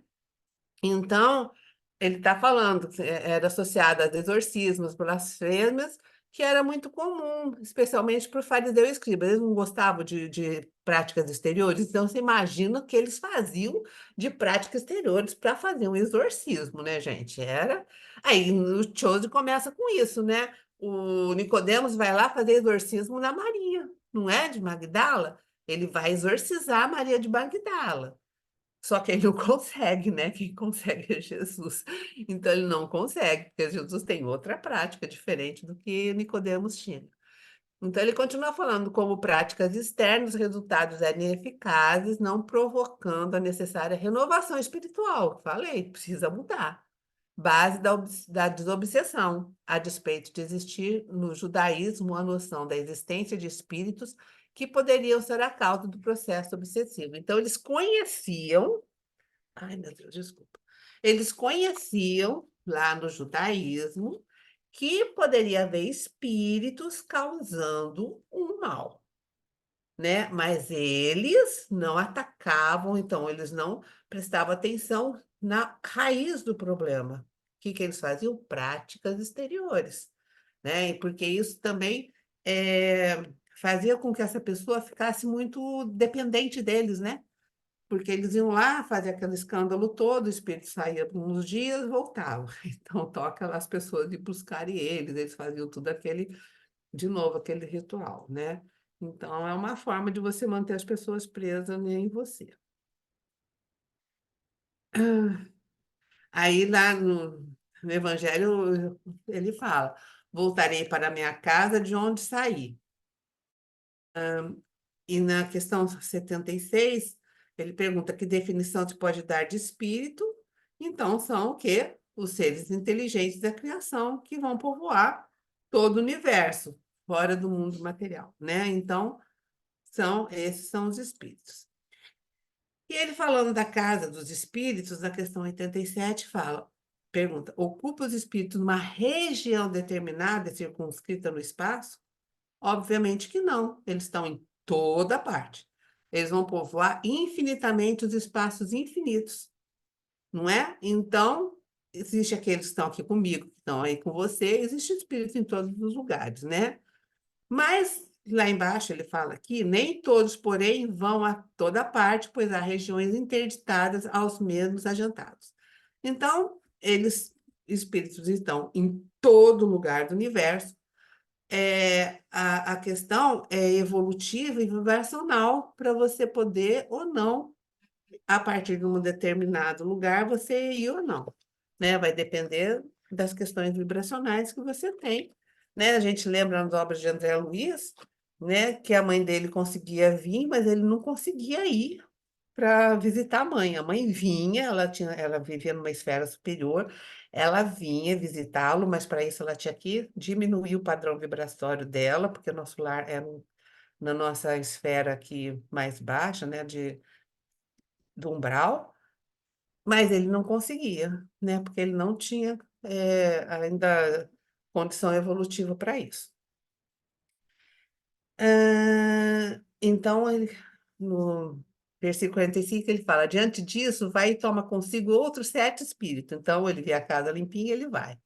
Então, ele está falando que era associado a exorcismos, blasfêmias, que era muito comum, especialmente para o fariseu e escriba. Eles não gostavam de práticas exteriores, então você imagina que eles faziam de práticas exteriores para fazer um exorcismo, né, gente? Era. Aí o Chose começa com isso, né? O Nicodemos vai lá fazer exorcismo na Maria, não é? De Magdala. Ele vai exorcizar a Maria de Magdala. Só que ele não consegue, né? Quem consegue é Jesus. Então ele não consegue, porque Jesus tem outra prática diferente do que Nicodemos tinha. Então ele continua falando como práticas externas, os resultados eram ineficazes, não provocando a necessária renovação espiritual. Falei, precisa mudar. Base da desobsessão, a despeito de existir no judaísmo a noção da existência de espíritos que poderiam ser a causa do processo obsessivo. Então, eles conheciam. Ai, meu Deus, desculpa. Eles conheciam lá no judaísmo que poderia haver espíritos causando um mal, né? Mas eles não atacavam, então eles não prestavam atenção na raiz do problema. O que que eles faziam? Práticas exteriores, né? E porque isso também fazia com que essa pessoa ficasse muito dependente deles, né? Porque eles iam lá, fazer aquele escândalo todo, o espírito saía por uns dias, voltava. Então, toca lá as pessoas de buscarem eles faziam tudo aquele, de novo, aquele ritual, né? Então, é uma forma de você manter as pessoas presas em você. Aí, lá no Evangelho, ele fala: voltarei para a minha casa de onde saí. E na questão 76, ele pergunta que definição se pode dar de espírito. Então, são o quê? Os seres inteligentes da criação que vão povoar todo o universo, fora do mundo material, né? Então, esses são os espíritos. E ele falando da casa dos espíritos, na questão 87, pergunta: ocupa os espíritos numa região determinada, circunscrita no espaço? Obviamente que não, eles estão em toda parte. Eles vão povoar infinitamente os espaços infinitos, não é? Então, existe aqueles que estão aqui comigo, que estão aí com você, existe espírito em todos os lugares, né? Mas lá embaixo ele fala aqui, nem todos, porém, vão a toda parte, pois há regiões interditadas aos mesmos ajantados. Então, espíritos estão em todo lugar do universo. A questão é evolutiva e vibracional para você poder ou não, a partir de um determinado lugar, você ir ou não, né? Vai depender das questões vibracionais que você tem, né? A gente lembra nas obras de André Luiz, né, que a mãe dele conseguia vir, mas ele não conseguia ir para visitar a mãe. A mãe vinha, ela vivia numa esfera superior, ela vinha visitá-lo, mas para isso ela tinha que diminuir o padrão vibratório dela, porque o nosso lar era na nossa esfera aqui mais baixa, né, do umbral, mas ele não conseguia, né, porque ele não tinha ainda condição evolutiva para isso. Então, no versículo 45, ele fala: diante disso, vai e toma consigo outros 7 espíritos. Então, ele vê a casa limpinha, ele vai.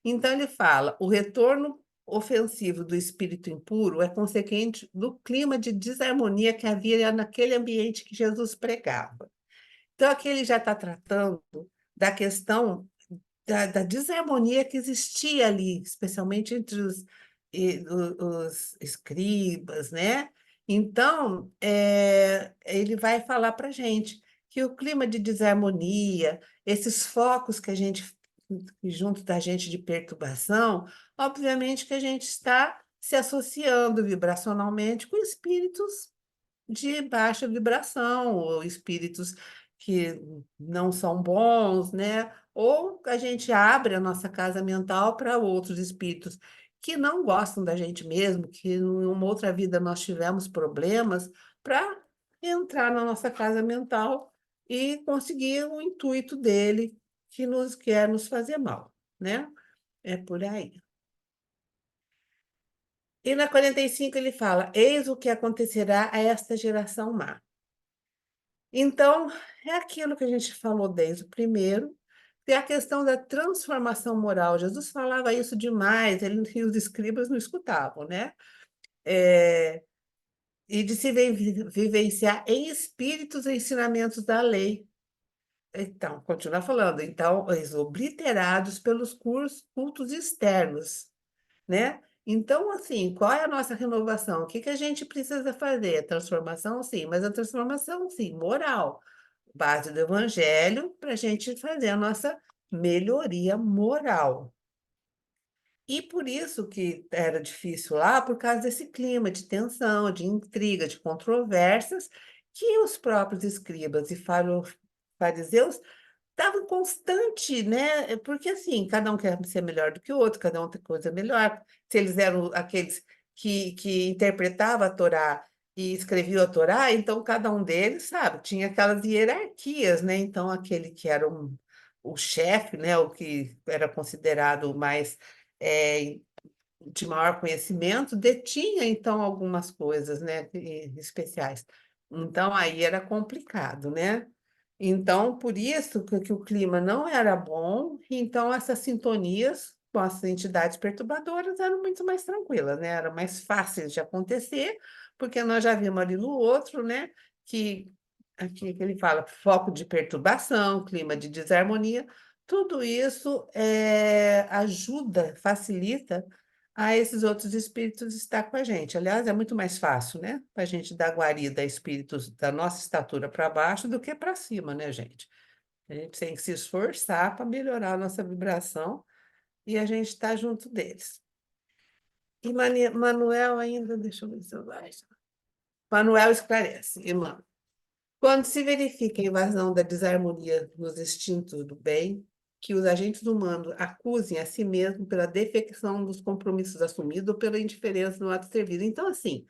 Então, ele fala: o retorno ofensivo do espírito impuro é consequente do clima de desarmonia que havia naquele ambiente que Jesus pregava. Então, aqui ele já está tratando da questão da desarmonia que existia ali, especialmente entre os escribas, né? Então, ele vai falar para a gente que o clima de desarmonia, esses focos que a gente, junto da gente de perturbação, obviamente que a gente está se associando vibracionalmente com espíritos de baixa vibração, ou espíritos que não são bons, né? Ou a gente abre a nossa casa mental para outros espíritos que não gostam da gente mesmo, que em uma outra vida nós tivemos problemas, para entrar na nossa casa mental e conseguir o intuito dele, que nos quer nos fazer mal, né? É por aí. E na 45 ele fala: eis o que acontecerá a esta geração má. Então, é aquilo que a gente falou desde o primeiro, que é a questão da transformação moral. Jesus falava isso demais, e os escribas não escutavam, né? E de se vivenciar em espíritos e ensinamentos da lei. Então, continua falando, então, eles obliterados pelos cultos externos, né? Então, assim, qual é a nossa renovação? O que que a gente precisa fazer? Transformação, sim, mas a transformação, sim, moral. Base do Evangelho para a gente fazer a nossa melhoria moral. E por isso que era difícil lá, por causa desse clima de tensão, de intriga, de controvérsias, que os próprios escribas e fariseus estavam constante, né? Porque assim, cada um quer ser melhor do que o outro, cada um tem coisa melhor. Se eles eram aqueles que interpretavam a Torá e escreviam a Torá, então cada um deles, sabe, tinha aquelas hierarquias, né? Então aquele que era o chefe, né? O que era considerado mais de maior conhecimento, detinha então algumas coisas, né? Especiais. Então aí era complicado, né? Então, por isso que o clima não era bom, então essas sintonias com as entidades perturbadoras eram muito mais tranquilas, né? Eram mais fáceis de acontecer, porque nós já vimos ali no outro, né? Que aqui que ele fala foco de perturbação, clima de desarmonia, tudo isso ajuda, facilita a esses outros espíritos estar com a gente. Aliás, é muito mais fácil, né? Para a gente dar guarida a espíritos da nossa estatura para baixo do que para cima, né, gente? A gente tem que se esforçar para melhorar a nossa vibração e a gente está junto deles. E Manuel ainda, deixa eu ver se eu acho. Manuel esclarece, irmã. Quando se verifica a invasão da desarmonia nos instintos do bem, que os agentes humanos acusem a si mesmos pela defecção dos compromissos assumidos ou pela indiferença no ato servido. Então, assim,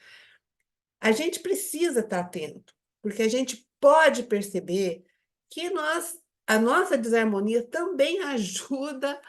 a gente precisa estar atento, porque a gente pode perceber que a nossa desarmonia também ajuda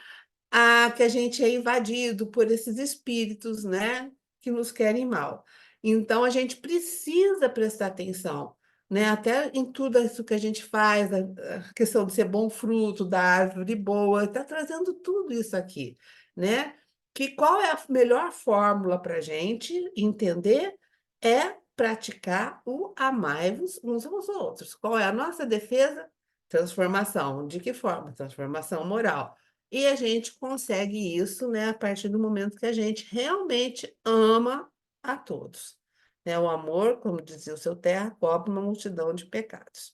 a que a gente é invadido por esses espíritos, né, que nos querem mal. Então, a gente precisa prestar atenção, né, até em tudo isso que a gente faz, a questão de ser bom fruto, da árvore boa, está trazendo tudo isso aqui, né? Que qual é a melhor fórmula para a gente entender é praticar o amai-vos uns aos outros. Qual é a nossa defesa? Transformação. De que forma? Transformação moral. E a gente consegue isso, né, a partir do momento que a gente realmente ama a todos. Né? O amor, como dizia o seu Terra, cobre uma multidão de pecados.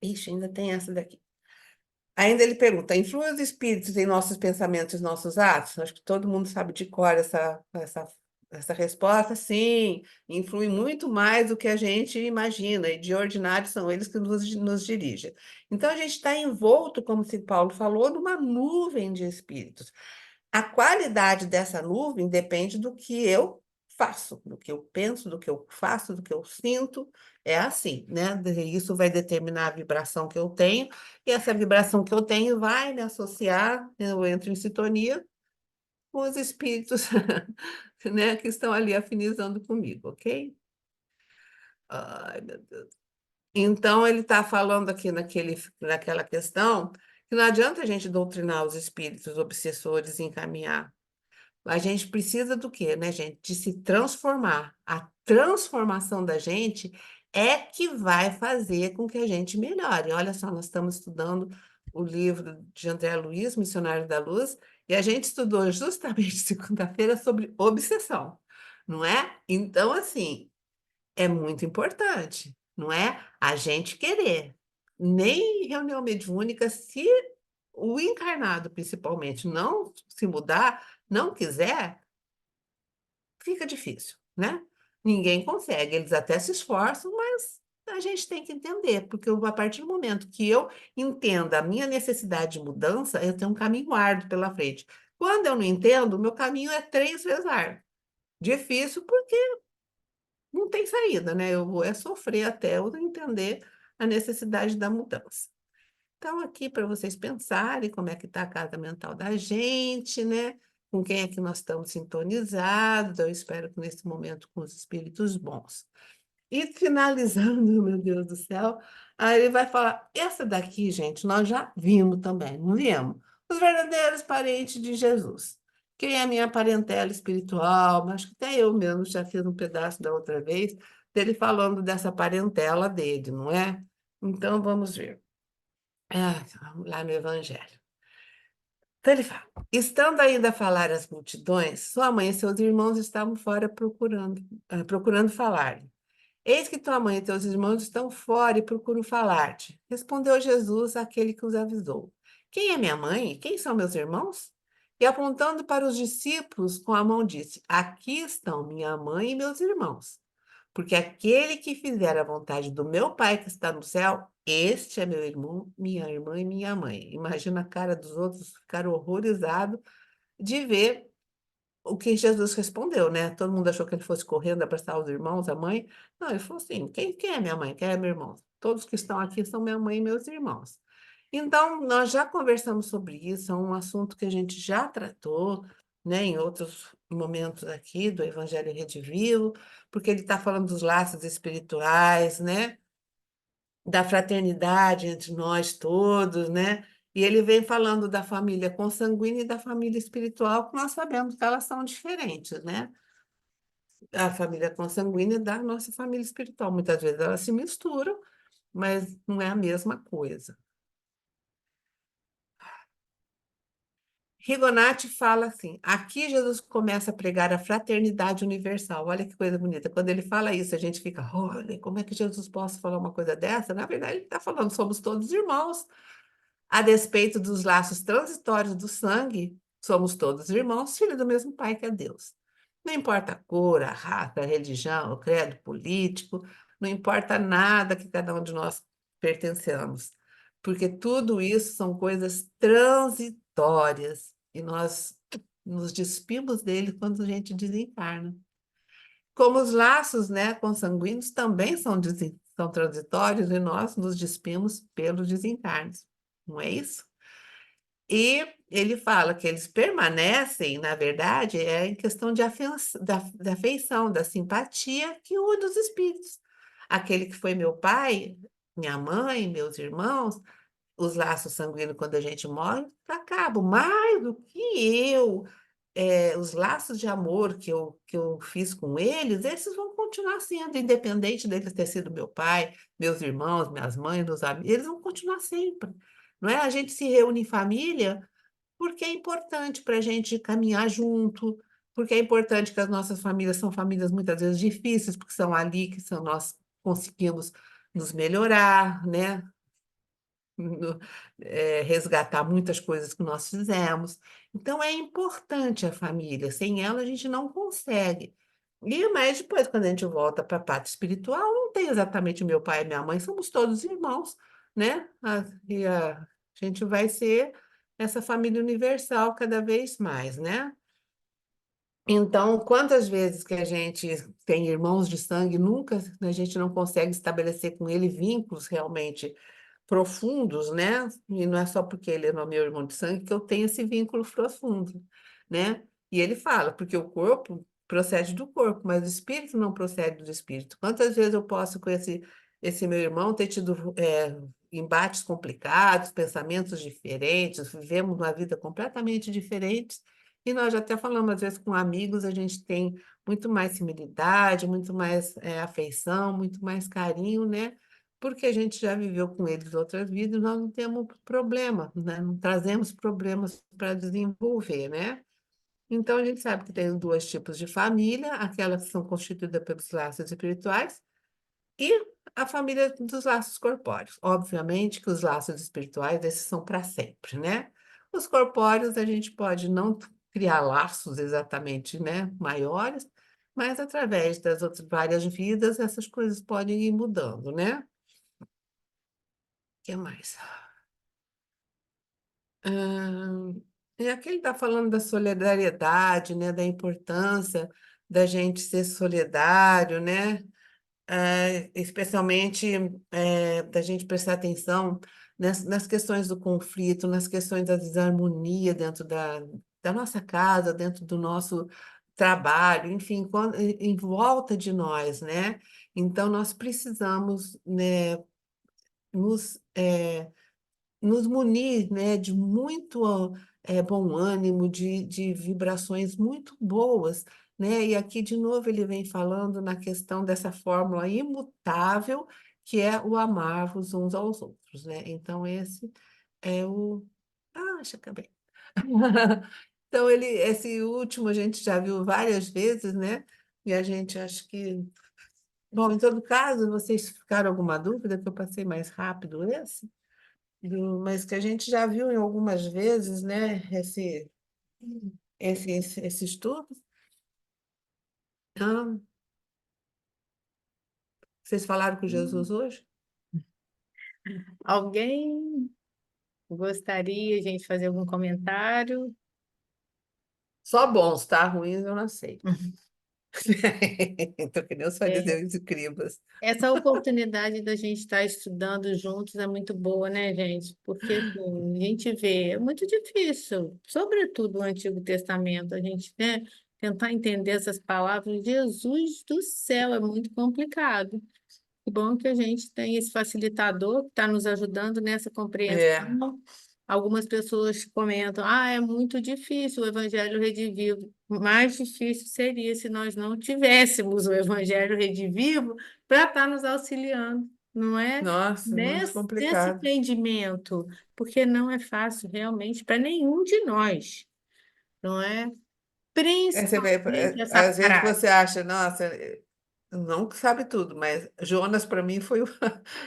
Ixi, ainda tem essa daqui. Ainda ele pergunta: influem os espíritos em nossos pensamentos e nossos atos? Acho que todo mundo sabe de cor essa resposta. Sim, influi muito mais do que a gente imagina, e de ordinário são eles que nos dirigem. Então, a gente está envolto, como se Paulo falou, numa nuvem de espíritos. A qualidade dessa nuvem depende do que eu faço, do que eu penso, do que eu faço, do que eu sinto. É assim, né? Isso vai determinar a vibração que eu tenho, e essa vibração que eu tenho vai me associar, eu entro em sintonia com os espíritos, né, que estão ali afinizando comigo, ok? Ai, meu Deus. Então, ele está falando aqui naquela questão que não adianta a gente doutrinar os espíritos obsessores e encaminhar. A gente precisa do quê, né, gente? De se transformar. A transformação da gente é que vai fazer com que a gente melhore. Olha só, nós estamos estudando o livro de André Luiz, Missionário da Luz, e a gente estudou justamente segunda-feira sobre obsessão, não é? Então, assim, é muito importante, não é? A gente querer. Nem reunião mediúnica, se o encarnado, principalmente, não se mudar, não quiser, fica difícil, né? Ninguém consegue, eles até se esforçam, mas a gente tem que entender, porque a partir do momento que eu entenda a minha necessidade de mudança, eu tenho um caminho árduo pela frente. Quando eu não entendo, o meu caminho é 3 vezes árduo. Difícil porque não tem saída, né? Eu vou sofrer até eu entender a necessidade da mudança. Então, aqui para vocês pensarem como é que está a casa mental da gente, né? Com quem é que nós estamos sintonizados. Eu espero que nesse momento com os espíritos bons. E finalizando, meu Deus do céu, aí ele vai falar: essa daqui, gente, nós já vimos também, não vimos? Os verdadeiros parentes de Jesus. Quem é a minha parentela espiritual? Mas acho que até eu mesmo já fiz um pedaço da outra vez dele falando dessa parentela dele, não é? Então, vamos ver. Lá no Evangelho. Então ele fala: estando ainda a falar às multidões, sua mãe e seus irmãos estavam fora procurando falar. Eis que tua mãe e teus irmãos estão fora e procuram falar-te. Respondeu Jesus àquele que os avisou: quem é minha mãe? Quem são meus irmãos? E apontando para os discípulos, com a mão disse: aqui estão minha mãe e meus irmãos. Porque aquele que fizer a vontade do meu Pai que está no céu, este é meu irmão, minha irmã e minha mãe. Imagina a cara dos outros ficaram horrorizados de ver o que Jesus respondeu, né? Todo mundo achou que ele fosse correndo abraçar os irmãos, a mãe. Não, ele falou assim: quem é minha mãe? Quem é meu irmão? Todos que estão aqui são minha mãe e meus irmãos. Então, nós já conversamos sobre isso, é um assunto que a gente já tratou, né, em outros momentos aqui do Evangelho Redivivo, porque ele está falando dos laços espirituais, né, da fraternidade entre nós todos, né? E ele vem falando da família consanguínea e da família espiritual, que nós sabemos que elas são diferentes, né? A família consanguínea da nossa família espiritual. Muitas vezes elas se misturam, mas não é a mesma coisa. Rigonati fala assim: aqui Jesus começa a pregar a fraternidade universal. Olha que coisa bonita. Quando ele fala isso, a gente fica, olha, como é que Jesus possa falar uma coisa dessa? Na verdade, ele está falando, somos todos irmãos. A despeito dos laços transitórios do sangue, somos todos irmãos, filhos do mesmo Pai que é Deus. Não importa a cor, a raça, a religião, o credo político, não importa nada que cada um de nós pertencemos, porque tudo isso são coisas transitórias e nós nos despimos dele quando a gente desencarna. Como os laços, né, consanguíneos também são transitórios e nós nos despimos pelos desencarnes, não é isso? E ele fala que eles permanecem, na verdade, em questão da afeição, da simpatia que une os espíritos. Aquele que foi meu pai, minha mãe, meus irmãos, os laços sanguíneos, quando a gente morre, acabam. Mais do que os laços de amor que eu fiz com eles, esses vão continuar sendo, independente deles ter sido meu pai, meus irmãos, minhas mães, meus amigos, eles vão continuar sempre. Não é? A gente se reúne em família porque é importante para a gente caminhar junto, porque é importante que as nossas famílias são famílias muitas vezes difíceis, porque são ali que nós conseguimos nos melhorar, né? no- resgatar muitas coisas que nós fizemos. Então, é importante a família, sem ela a gente não consegue. Mas depois, quando a gente volta para a parte espiritual, não tem exatamente o meu pai e minha mãe, somos todos irmãos, né? E a gente vai ser essa família universal cada vez mais, né? Então, quantas vezes que a gente tem irmãos de sangue, nunca a gente não consegue estabelecer com ele vínculos realmente profundos, né? E não é só porque ele é meu irmão de sangue que eu tenho esse vínculo profundo, né? E ele fala, porque o corpo procede do corpo, mas o espírito não procede do espírito. Quantas vezes eu posso, com esse meu irmão, ter tido embates complicados, pensamentos diferentes, vivemos uma vida completamente diferente, e nós já até falamos, às vezes, com amigos, a gente tem muito mais similitude, muito mais afeição, muito mais carinho, né? Porque a gente já viveu com eles outras vidas, nós não temos problema, né? Não trazemos problemas para desenvolver, né? Então, a gente sabe que tem dois tipos de família, aquelas que são constituídas pelos laços espirituais e a família dos laços corpóreos. Obviamente que os laços espirituais, esses são para sempre, né? Os corpóreos, a gente pode não criar laços exatamente, né, maiores, mas através das outras várias vidas, essas coisas podem ir mudando, né? Que mais? E aqui ele está falando da solidariedade, né? Da importância da gente ser solidário, né? Especialmente da gente prestar atenção nas questões do conflito, nas questões da desarmonia dentro da nossa casa, dentro do nosso trabalho, enfim, em volta de nós, né? Então, nós precisamos, né, nos nos munir, né, de muito bom ânimo, de vibrações muito boas, né? E aqui, de novo, ele vem falando na questão dessa fórmula imutável, que é o amar-vos uns aos outros, né? Então, esse é o... Ah, já acabei. Então, esse último a gente já viu várias vezes, né? E a gente acha que... Bom, em todo caso, vocês ficaram alguma dúvida, que eu passei mais rápido esse? Mas que a gente já viu em algumas vezes, né, esse estudo. Ah, vocês falaram com Jesus hoje? Alguém gostaria, gente, de fazer algum comentário? Só bons, tá? Ruins eu não sei. Então, que nem os É, fariseus e escribas. essa oportunidade da gente estar estudando juntos é muito boa, né, gente? Porque assim, a gente vê, é muito difícil, sobretudo o Antigo Testamento, a gente, né, tentar entender essas palavras. Jesus do céu, é muito complicado. Que bom que a gente tem esse facilitador que está nos ajudando nessa É, compreensão. Algumas pessoas comentam, é muito difícil o Evangelho Redivivo. Mais difícil seria se nós não tivéssemos o Evangelho Redivivo para estar nos auxiliando, não é? nossa, muito Nesse complicado. entendimento, porque não é fácil realmente para nenhum de nós. não é? Você vê, Principalmente essa às vezes frase, você acha, nossa, não que sabe tudo, mas Jonas para mim foi o.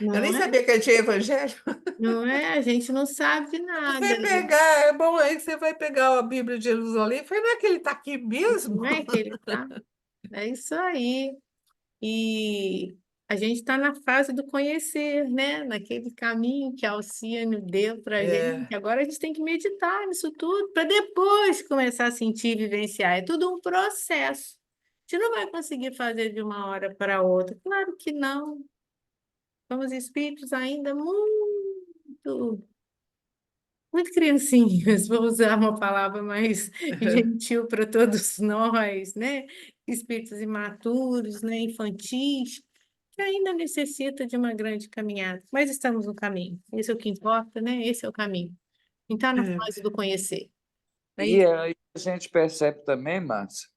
Eu não nem é? sabia que ele tinha evangelho. Não é? A gente não sabe de Você nada, né? pegar, é bom aí que você vai pegar a Bíblia de Jerusalém. Eu falei, não é que ele está aqui mesmo? Não é que ele tá? É isso aí. E a gente está na fase do conhecer, né? Naquele caminho que a Alcione deu para a gente. É, Agora a gente tem que meditar nisso tudo para depois começar a sentir e vivenciar. É tudo um processo. A gente não vai conseguir fazer de uma hora para outra. Claro que não. Somos espíritos ainda muito criancinhas, vou usar uma palavra mais gentil para todos nós, né? Espíritos imaturos, né? Infantis, que ainda necessita de uma grande caminhada, mas estamos no caminho. Esse é o que importa, né? Esse é o caminho. Então, na é. fase do conhecer. É E isso. aí a gente percebe também, Márcia,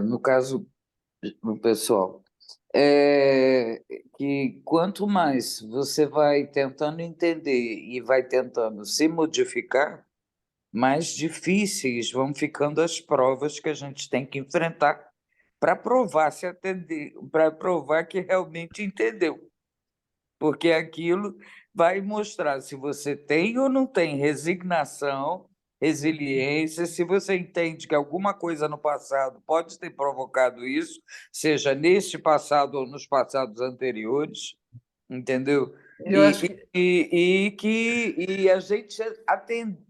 no caso do pessoal, é, que quanto mais você vai tentando entender e vai tentando se modificar, mais difíceis vão ficando as provas que a gente tem que enfrentar para provar se atender, para provar que realmente entendeu. Porque aquilo vai mostrar se você tem ou não tem resignação, resiliência, se você entende que alguma coisa no passado pode ter provocado isso, seja neste passado ou nos passados anteriores, entendeu? Eu acho que. E a gente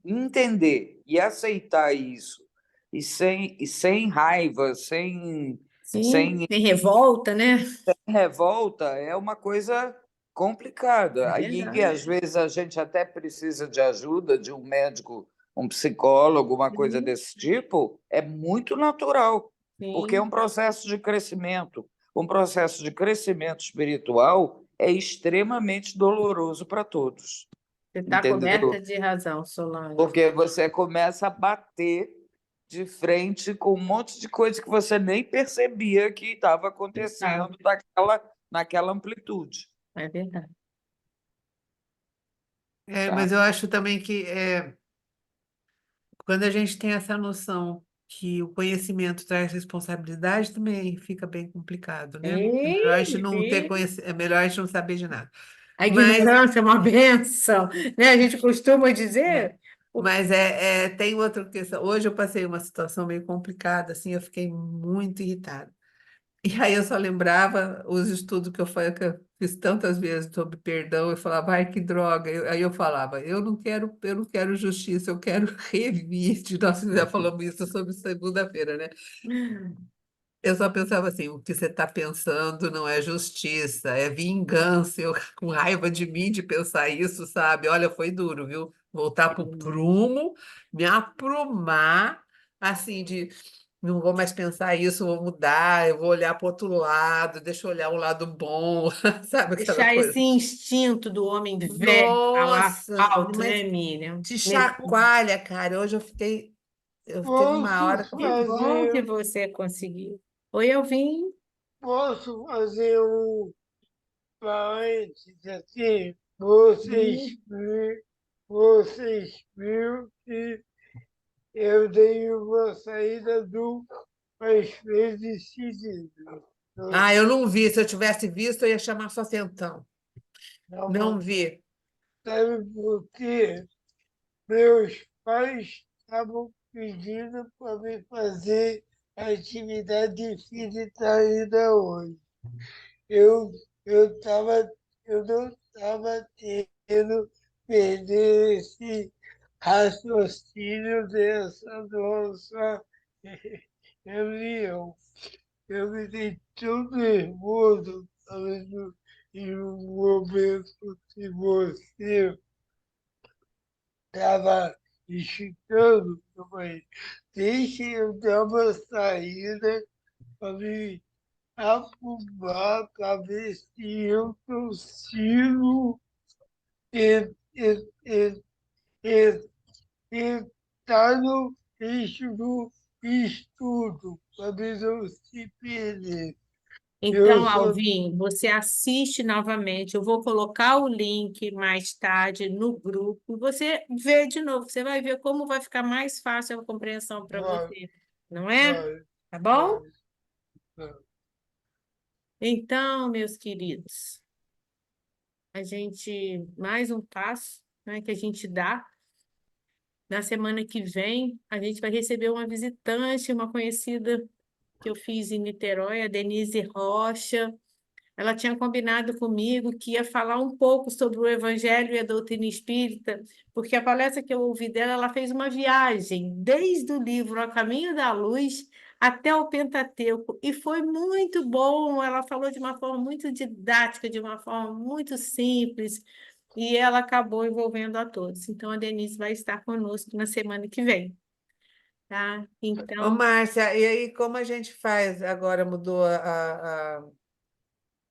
entender e aceitar isso, e sem raiva, Sim, sem tem revolta, né? revolta, é uma coisa É complicada. E verdade. às vezes a gente até precisa de ajuda de um médico, um psicólogo, uma coisa Sim, desse tipo, é muito natural, porque é um sim. processo de crescimento. Um processo de crescimento espiritual é extremamente doloroso para todos, Você está coberta entendeu? de razão, Solange. Porque você começa a bater de frente com um monte de coisa que você nem percebia que estava Tá, acontecendo naquela amplitude. é verdade. Tá? Mas eu acho também que quando a gente tem essa noção que o conhecimento traz responsabilidade, também fica bem complicado, né? É melhor a gente não ter Ei, é melhor a gente não saber de nada. a Mas, ignorância é uma bênção, né? A gente costuma é, dizer. o- mas tem outra questão. Hoje eu passei uma situação meio complicada, assim, eu fiquei muito irritada. E aí eu só lembrava os estudos que eu fiz tantas vezes sobre perdão, eu falava, ai, que droga. Aí eu falava, eu não quero justiça, eu quero revide. Nós já falamos isso sobre segunda-feira, né? Eu só pensava assim, o que você está pensando não é justiça, é vingança. Eu com raiva de mim de pensar isso, sabe? Olha, foi duro, viu? Voltar para o prumo, me aprumar, assim, de não vou mais pensar isso, vou mudar, eu vou olhar para o outro lado, deixa eu olhar o lado bom, sabe aquela Deixar esse coisa? instinto do homem velho falar Nossa, alto, né, mas Miriam? te Nesse- chacoalha, cara. Hoje eu teve uma Posso hora que Que bom que fazer, você conseguiu. Oi, eu vim. posso fazer um parênteses assim? Vocês viram que eu dei uma saída do mais vezes seguido. Ah, eu não vi. Se eu tivesse visto, eu ia chamar sua atenção. Não Não, vi. sabe por quê? Meus pais estavam pedindo para me fazer atividade física ainda hoje. Eu, eu, tava, eu não estava tendo perder esse raciocínio dessa nossa reunião. Eu me senti tão nervoso falando em um momento que você estava esticando. Eu falei, deixa eu dar uma saída para me arrumar, para ver se eu consigo en- en- en- en- entrar no eixo do estudo, para mim não se perder. Então, sou- Alvin, você assiste novamente. Eu vou colocar o link mais tarde no grupo. Você vê de novo. Você vai ver como vai ficar mais fácil a compreensão para vai, você, não é? vai, Tá bom? vai. Então, meus queridos, mais um passo, né, que a gente dá. Na semana que vem, a gente vai receber uma visitante, uma conhecida que eu fiz em Niterói, a Denise Rocha. Ela tinha combinado comigo que ia falar um pouco sobre o Evangelho e a doutrina espírita, porque a palestra que eu ouvi dela, ela fez uma viagem desde o livro A Caminho da Luz até o Pentateuco, e foi muito bom. Ela falou de uma forma muito didática, de uma forma muito simples, e ela acabou envolvendo a todos. Então, a Denise vai estar conosco na semana que vem, tá? Ô, Então, Márcia, e aí como a gente faz? Agora mudou a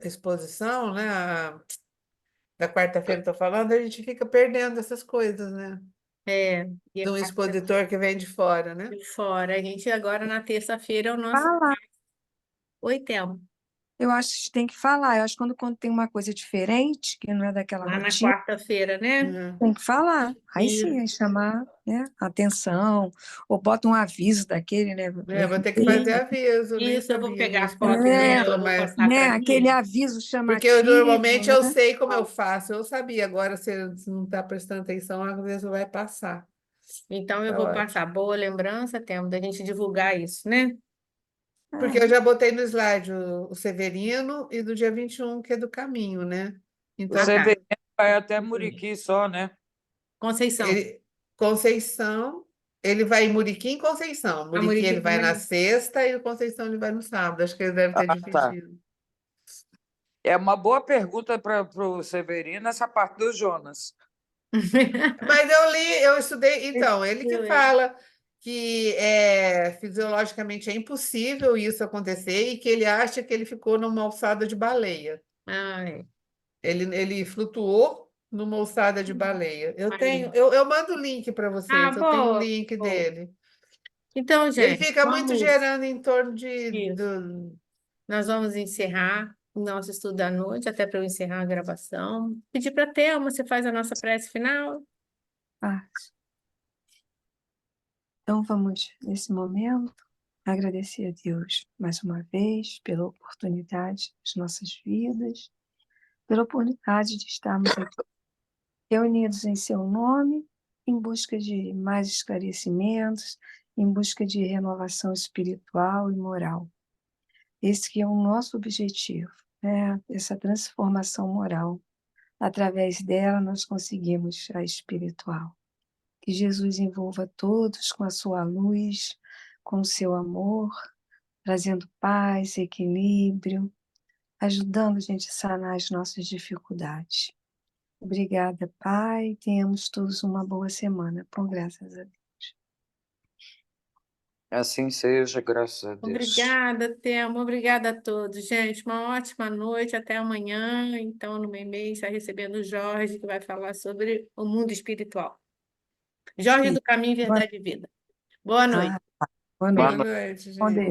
exposição, né? Da quarta-feira, estou falando, a gente fica perdendo essas coisas, né? e De a um quarta expositor que vem de fora, né? de fora. A gente agora na terça-feira é o nosso. Falar. Oi, Thelma. Eu acho que a gente tem que falar. Eu acho que quando tem uma coisa diferente, que não é daquela Lá na rotina, quarta-feira, né? Uhum. tem que falar. Aí Isso. sim, aí chamar, né, a atenção, ou bota um aviso daquele, né? Vou ter que fazer aviso, nem Isso, eu vou sabia pegar a disso. foto É, dela, vou Mas... passar para aquele mim. aviso Porque eu, chamativo, normalmente eu né? sei como eu faço, eu sabia. Agora, se não está prestando atenção, às vezes vai passar. Então, eu Tá vou ótimo. passar. Boa lembrança, Thelma, da gente divulgar isso, né? Porque eu já botei no slide o Severino e do dia 21, que é do caminho, né? Então, Ah, Você tá. vê, vai até Muriqui só, né? Conceição. Conceição, ele vai em Muriqui e Conceição. A Muriqui ele Muriqui vai na também. sexta e o Conceição ele vai no sábado. Acho que ele deve ter Ah, tá. dividido. É uma boa pergunta para o Severino, essa parte do Jonas. Mas eu estudei. Então, ele que fala que fisiologicamente é impossível isso acontecer e que ele acha que ele ficou numa alçada de baleia. Ah, é. Ele flutuou numa alçada de baleia. Aí. Eu mando o link para Ah, vocês. Eu tenho o boa. link Boa. dele. Então, Ele gente, fica muito vamos. gerando em torno Isso. Nós vamos encerrar o nosso estudo da noite, até para eu encerrar a gravação. Pedir para a Thelma, você faz a nossa prece final? Ah. Então vamos, nesse momento, agradecer a Deus mais uma vez pela oportunidade das nossas vidas, pela oportunidade de estarmos aqui reunidos em seu nome, em busca de mais esclarecimentos, em busca de renovação espiritual e moral. Esse que é o nosso objetivo, né? Essa transformação moral. Através dela nós conseguimos a espiritual. Que Jesus envolva todos com a sua luz, com o seu amor, trazendo paz, equilíbrio, ajudando a gente a sanar as nossas dificuldades. Obrigada, Pai. Tenhamos todos uma boa semana, com graças a Deus. Assim seja, graças a Deus. Obrigada, Thelma. Obrigada a todos, gente. Uma ótima noite. Até amanhã. Então, no meu e-mail, está recebendo o Jorge, que vai falar sobre o mundo espiritual. Jorge do Caminho, Verdade e Vida. Boa noite. Boa Boa noite. noite, Com gente. Deus.